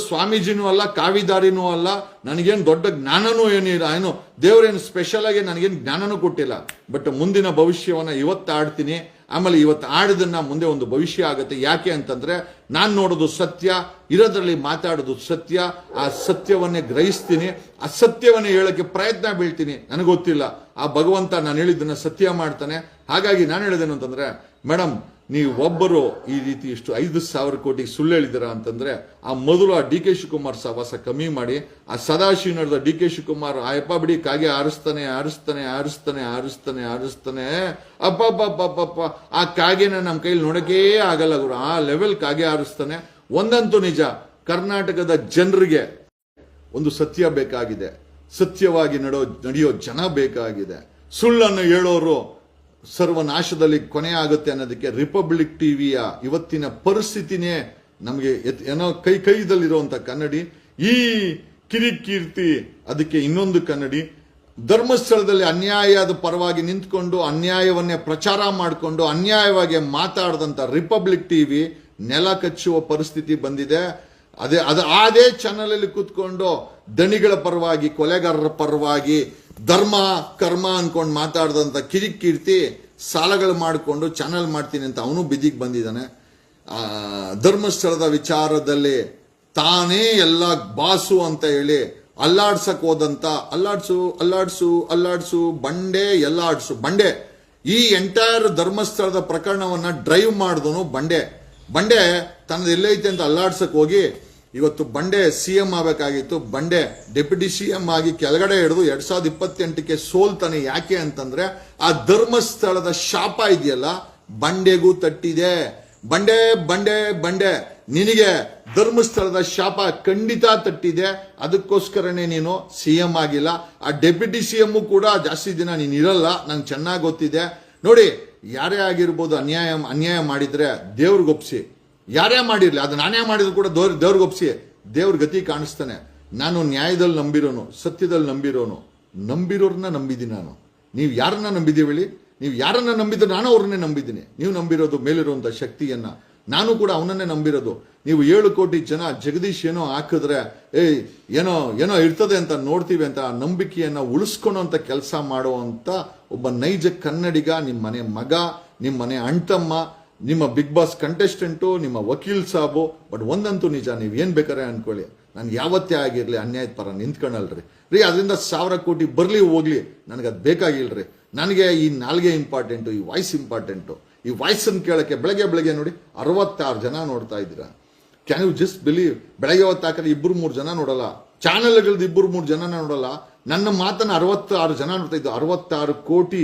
ಸ್ವಾಮೀಜಿನೂ ಅಲ್ಲ, ಕಾವಿದಾರಿನೂ ಅಲ್ಲ. ನನಗೇನು ದೊಡ್ಡ ಜ್ಞಾನನೂ ಏನಿಲ್ಲ. ಏನು ದೇವರೇನು ಸ್ಪೆಷಲ್ ಆಗಿ ನನಗೇನು ಜ್ಞಾನನೂ ಕೊಟ್ಟಿಲ್ಲ. ಬಟ್ ಮುಂದಿನ ಭವಿಷ್ಯವನ್ನ ಇವತ್ತು ಆಡ್ತೀನಿ. ಆಮೇಲೆ ಇವತ್ತು ಆಡಿದನ್ನ ಮುಂದೆ ಒಂದು ಭವಿಷ್ಯ ಆಗುತ್ತೆ. ಯಾಕೆ ಅಂತಂದ್ರೆ ನಾನು ನೋಡೋದು ಸತ್ಯ, ಇರೋದ್ರಲ್ಲಿ ಮಾತಾಡೋದು ಸತ್ಯ. ಆ ಸತ್ಯವನ್ನೇ ಗ್ರಹಿಸ್ತೀನಿ, ಆ ಸತ್ಯವನ್ನೇ ಹೇಳಕ್ಕೆ ಪ್ರಯತ್ನ ಬೀಳ್ತೀನಿ. ನನಗೊತ್ತಿಲ್ಲ, ಆ ಭಗವಂತ ನಾನು ಹೇಳಿದ್ದನ್ನ ಸತ್ಯ ಮಾಡ್ತಾನೆ. ಹಾಗಾಗಿ ನಾನು ಹೇಳಿದೇನು ಅಂತಂದ್ರೆ, ಮೇಡಮ್, ನೀವು ಒಬ್ಬರು ಈ ರೀತಿ ಇಷ್ಟು 5,000 ಕೋಟಿ ಸುಳ್ಳು ಹೇಳಿದಿರ ಅಂತಂದ್ರೆ ಆ ಮೊದಲು ಆ ಡಿ ಕೆ ಶಿವಕುಮಾರ್ ಸವಾಸ ಕಮ್ಮಿ ಮಾಡಿ ಆ ಸದಾಶಿವ ನಡೆದ ಡಿ ಕೆ ಶಿವಕುಮಾರ್ ಅಯ್ಯಪ್ಪ ಬಿಡಿ ಕಾಗೆ ಆರಿಸ್ತಾನೆ ಅಪ್ಪ ಆ ಕಾಗೆನ ನಮ್ಮ ಕೈಲಿ ನೋಡಕೇ ಆಗಲ್ಲ ಗುರು. ಆ ಲೆವೆಲ್ ಕಾಗೆ ಆರಿಸ್ತಾನೆ. ಒಂದಂತೂ ನಿಜ, ಕರ್ನಾಟಕದ ಜನರಿಗೆ ಒಂದು ಸತ್ಯ ಬೇಕಾಗಿದೆ, ಸತ್ಯವಾಗಿ ನಡೆಯೋ ಜನ ಬೇಕಾಗಿದೆ. ಸುಳ್ಳನ್ನು ಹೇಳೋರು ಸರ್ವನಾಶದಲ್ಲಿ ಕೊನೆ ಆಗುತ್ತೆ ಅನ್ನೋದಕ್ಕೆ ರಿಪಬ್ಲಿಕ್ ಟಿವಿಯ ಇವತ್ತಿನ ಪರಿಸ್ಥಿತಿನೇ ನಮಗೆ ಏನೋ ಕೈದಲ್ಲಿರುವಂತ ಕನ್ನಡಿ. ಈ ಕಿರಿಕೀರ್ತಿ ಅದಕ್ಕೆ ಇನ್ನೊಂದು ಕನ್ನಡಿ. ಧರ್ಮಸ್ಥಳದಲ್ಲಿ ಅನ್ಯಾಯದ ಪರವಾಗಿ ನಿಂತ್ಕೊಂಡು ಅನ್ಯಾಯವನ್ನೇ ಪ್ರಚಾರ ಮಾಡಿಕೊಂಡು ಅನ್ಯಾಯವಾಗಿ ಮಾತಾಡದಂತ ರಿಪಬ್ಲಿಕ್ ಟಿವಿ ನೆಲ ಕಚ್ಚುವ ಪರಿಸ್ಥಿತಿ ಬಂದಿದೆ. ಅದೇ ಚಾನಲ್ ಅಲ್ಲಿ ಕೂತ್ಕೊಂಡು ದಣಿಗಳ ಪರವಾಗಿ, ಕೊಲೆಗಾರರ ಪರವಾಗಿ, ಧರ್ಮ ಕರ್ಮ ಅನ್ಕೊಂಡು ಮಾತಾಡದಂತ ಕಿರಿಕೀರ್ತಿ ಸಾಲಗಳು ಮಾಡಿಕೊಂಡು ಚಾನಲ್ ಮಾಡ್ತೀನಿ ಅಂತ ಅವನು ಬಿದಿಗೆ ಬಂದಿದ್ದಾನೆ. ಧರ್ಮಸ್ಥಳದ ವಿಚಾರದಲ್ಲಿ ತಾನೇ ಎಲ್ಲ ಬಾಸು ಅಂತ ಹೇಳಿ ಅಲ್ಲಾಡ್ಸಕ್ ಹೋದಂತ ಅಲ್ಲಾಡ್ಸು ಬಂಡೆ ಈ ಎಂಟೈರ್ ಧರ್ಮಸ್ಥಳದ ಪ್ರಕರಣವನ್ನ ಡ್ರೈವ್ ಮಾಡಿದನು ಬಂಡೆ ತನ್ನದು ಎಲ್ಲೈತೆ ಅಂತ ಅಲ್ಲಾಡ್ಸಕ್ ಹೋಗಿ ಇವತ್ತು ಬಂಡೆ ಸಿಎಂ ಆಗಬೇಕಾಗಿತ್ತು. ಬಂಡೆ ಡೆಪ್ಯೂಟಿ ಸಿಎಂ ಆಗಿ ಕೆಳಗಡೆ ಹಿಡಿದು 2028ಕ್ಕೆ ಸೋಲ್ತಾನೆ. ಯಾಕೆ ಅಂತಂದ್ರೆ ಆ ಧರ್ಮಸ್ಥಳದ ಶಾಪ ಇದೆಯಲ್ಲ ಬಂಡೆಗೂ ತಟ್ಟಿದೆ. ಬಂಡೆ ನಿನಗೆ ಧರ್ಮಸ್ಥಳದ ಶಾಪ ಖಂಡಿತ ತಟ್ಟಿದೆ. ಅದಕ್ಕೋಸ್ಕರನೇ ನೀನು ಸಿಎಂ ಆಗಿಲ್ಲ. ಆ ಡೆಪ್ಯೂಟಿ ಸಿಎಂ ಕೂಡ ಜಾಸ್ತಿ ದಿನ ನೀನ್ ಇರಲ್ಲ, ನಂಗೆ ಚೆನ್ನಾಗಿ ಗೊತ್ತಿದೆ. ನೋಡಿ, ಯಾರೇ ಆಗಿರ್ಬೋದು ಅನ್ಯಾಯ ಮಾಡಿದ್ರೆ ದೇವ್ರಿಗೊಪ್ಸಿ, ಯಾರೇ ಮಾಡಿರ್ಲಿ, ಅದು ನಾನೇ ಮಾಡಿದ್ರು ಕೂಡ ದೇವ್ರಿಗೊಪ್ಸಿ, ದೇವ್ರ ಗತಿ ಕಾಣಿಸ್ತಾನೆ. ನಾನು ನ್ಯಾಯದಲ್ಲಿ ನಂಬಿರೋನು, ಸತ್ಯದಲ್ಲಿ ನಂಬಿರೋರ್ನ ನಂಬಿದ್ದೀನಿ ನಾನು. ನೀವು ಯಾರನ್ನ ನಂಬಿದೀವಿ ಹೇಳಿ? ನೀವು ಯಾರನ್ನ ನಂಬಿದ್ರೆ ನಾನು ಅವ್ರನ್ನೇ ನಂಬಿದ್ದೀನಿ. ನೀವು ನಂಬಿರೋದು ಮೇಲಿರುವಂತ ಶಕ್ತಿಯನ್ನ, ನಾನು ಕೂಡ ಅವನನ್ನೇ ನಂಬಿರೋದು. ನೀವು 7 ಕೋಟಿ ಜನ ಜಗದೀಶ್ ಏನೋ ಹಾಕಿದ್ರೆ ಏನೋ ಇರ್ತದೆ ಅಂತ ನೋಡ್ತೀವಿ ಅಂತ ಆ ನಂಬಿಕೆಯನ್ನ ಉಳಿಸ್ಕೊಳ್ಳೋಂತ ಕೆಲಸ ಮಾಡುವಂತ ಒಬ್ಬ ನೈಜ ಕನ್ನಡಿಗ, ನಿಮ್ಮ ಮನೆ ಮಗ, ನಿಮ್ಮ ಮನೆ ಅಣ್ತಮ್ಮ, ನಿಮ್ಮ ಬಿಗ್ ಬಾಸ್ ಕಂಟೆಸ್ಟೆಂಟು, ನಿಮ್ಮ ವಕೀಲ್ ಸಾಬು. ಬಟ್ ಒಂದಂತೂ ನಿಜ, ನೀವು ಏನ್ ಬೇಕಾರೆ ಅನ್ಕೊಳ್ಳಿ, ನಾನು ಯಾವತ್ತೇ ಆಗಿರ್ಲಿ ಅನ್ಯಾಯದ ಪರ ನಿಂತ್ಕೊಳ್ಳಲ್ರಿ ಅದರಿಂದ 1000 ಕೋಟಿ ಬರ್ಲಿ ಹೋಗ್ಲಿ, ನನಗದು ಬೇಕಾಗಿಲ್ರಿ. ನನಗೆ ಈ ನಾಲ್ಗೆ ಇಂಪಾರ್ಟೆಂಟು, ಈ ವಾಯ್ಸ್ ಇಂಪಾರ್ಟೆಂಟು. ಈ ವಾಯ್ಸ್ ಅನ್ನು ಕೇಳಕ್ಕೆ ಬೆಳಗ್ಗೆ ನೋಡಿ 66 ಜನ ನೋಡ್ತಾ ಇದ್ದೀರಾ. Can you just believe? ಬೆಳಗ್ಗೆ ಹೊತ್ತು ಹಾಕಿದ್ರೆ 2-3 ಜನ ನೋಡಲ್ಲ, ಚಾನೆಲ್ಗಳದ್ದು 2-3 ಜನ ನೋಡಲ್ಲ. ನನ್ನ ಮಾತನ್ನ 66 ಜನ ನೋಡ್ತಾ ಇದ್ದು. 66 ಕೋಟಿ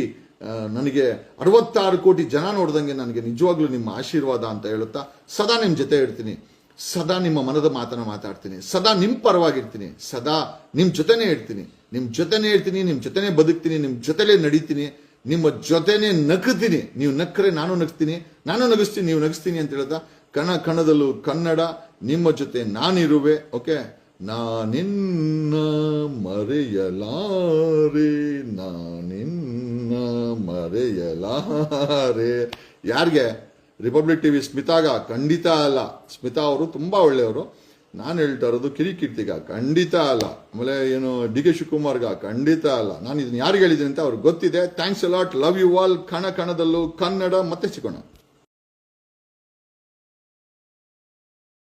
ನನಗೆ 66 ಕೋಟಿ ಜನ ನೋಡ್ದಂಗೆ ನನಗೆ ನಿಜವಾಗ್ಲೂ ನಿಮ್ಮ ಆಶೀರ್ವಾದ ಅಂತ ಹೇಳುತ್ತಾ ಸದಾ ನಿಮ್ಮ ಜೊತೆ ಇರ್ತೀನಿ, ಸದಾ ನಿಮ್ಮ ಮನದ ಮಾತನ್ನ ಮಾತಾಡ್ತೀನಿ, ಸದಾ ನಿಮ್ಮ ಪರವಾಗಿರ್ತೀನಿ, ಸದಾ ನಿಮ್ಮ ಜೊತೆನೇ ಇರ್ತೀನಿ, ನಿಮ್ಮ ಜೊತೆನೇ ಬದುಕ್ತೀನಿ, ನಿಮ್ಮ ಜೊತೆಲೇ ನಡೀತೀನಿ, ನಿಮ್ಮ ಜೊತೆನೇ ನಗ್ತೀನಿ. ನೀವು ನಕ್ಕರೆ ನಾನು ನಗ್ತೀನಿ, ನಾನು ನಗಿಸ್ತೀನಿ, ನೀವು ನಗಿಸ್ತೀನಿ ಅಂತ ಹೇಳ್ತಾ ಕಣದಲ್ಲೂ ಕನ್ನಡ ನಿಮ್ಮ ಜೊತೆ ನಾನಿರುವೆ. ಓಕೆ, ನಾನಿನ್ನ ಮರೆಯಲಾರೆ. ಯಾರಿಗೆ? ರಿಪಬ್ಲಿಕ್ ಟಿವಿ ಸ್ಮಿತಾಗ? ಖಂಡಿತ ಅಲ್ಲ. ಸ್ಮಿತಾ ಅವರು ತುಂಬಾ ಒಳ್ಳೆಯವರು. ನಾನು ಹೇಳ್ತಾ ಇರೋದು ಕಿರಿಕೀರ್ತಿಗ ಖಂಡಿತ ಅಲ್ಲ. ಆಮೇಲೆ ಏನು ಡಿ ಕೆ ಶಿವಕುಮಾರ್ಗ ಖಂಡಿತ ಅಲ್ಲ. ನಾನು ಇದನ್ನ ಯಾರಿಗೆ ಹೇಳಿದ್ದೀನಿ ಅಂತ ಅವ್ರಿಗೆ ಗೊತ್ತಿದೆ. Thanks a lot, love you all. ಕಣದಲ್ಲೂ ಕನ್ನಡ. ಮತ್ತೆ ಸಿಗೋಣ.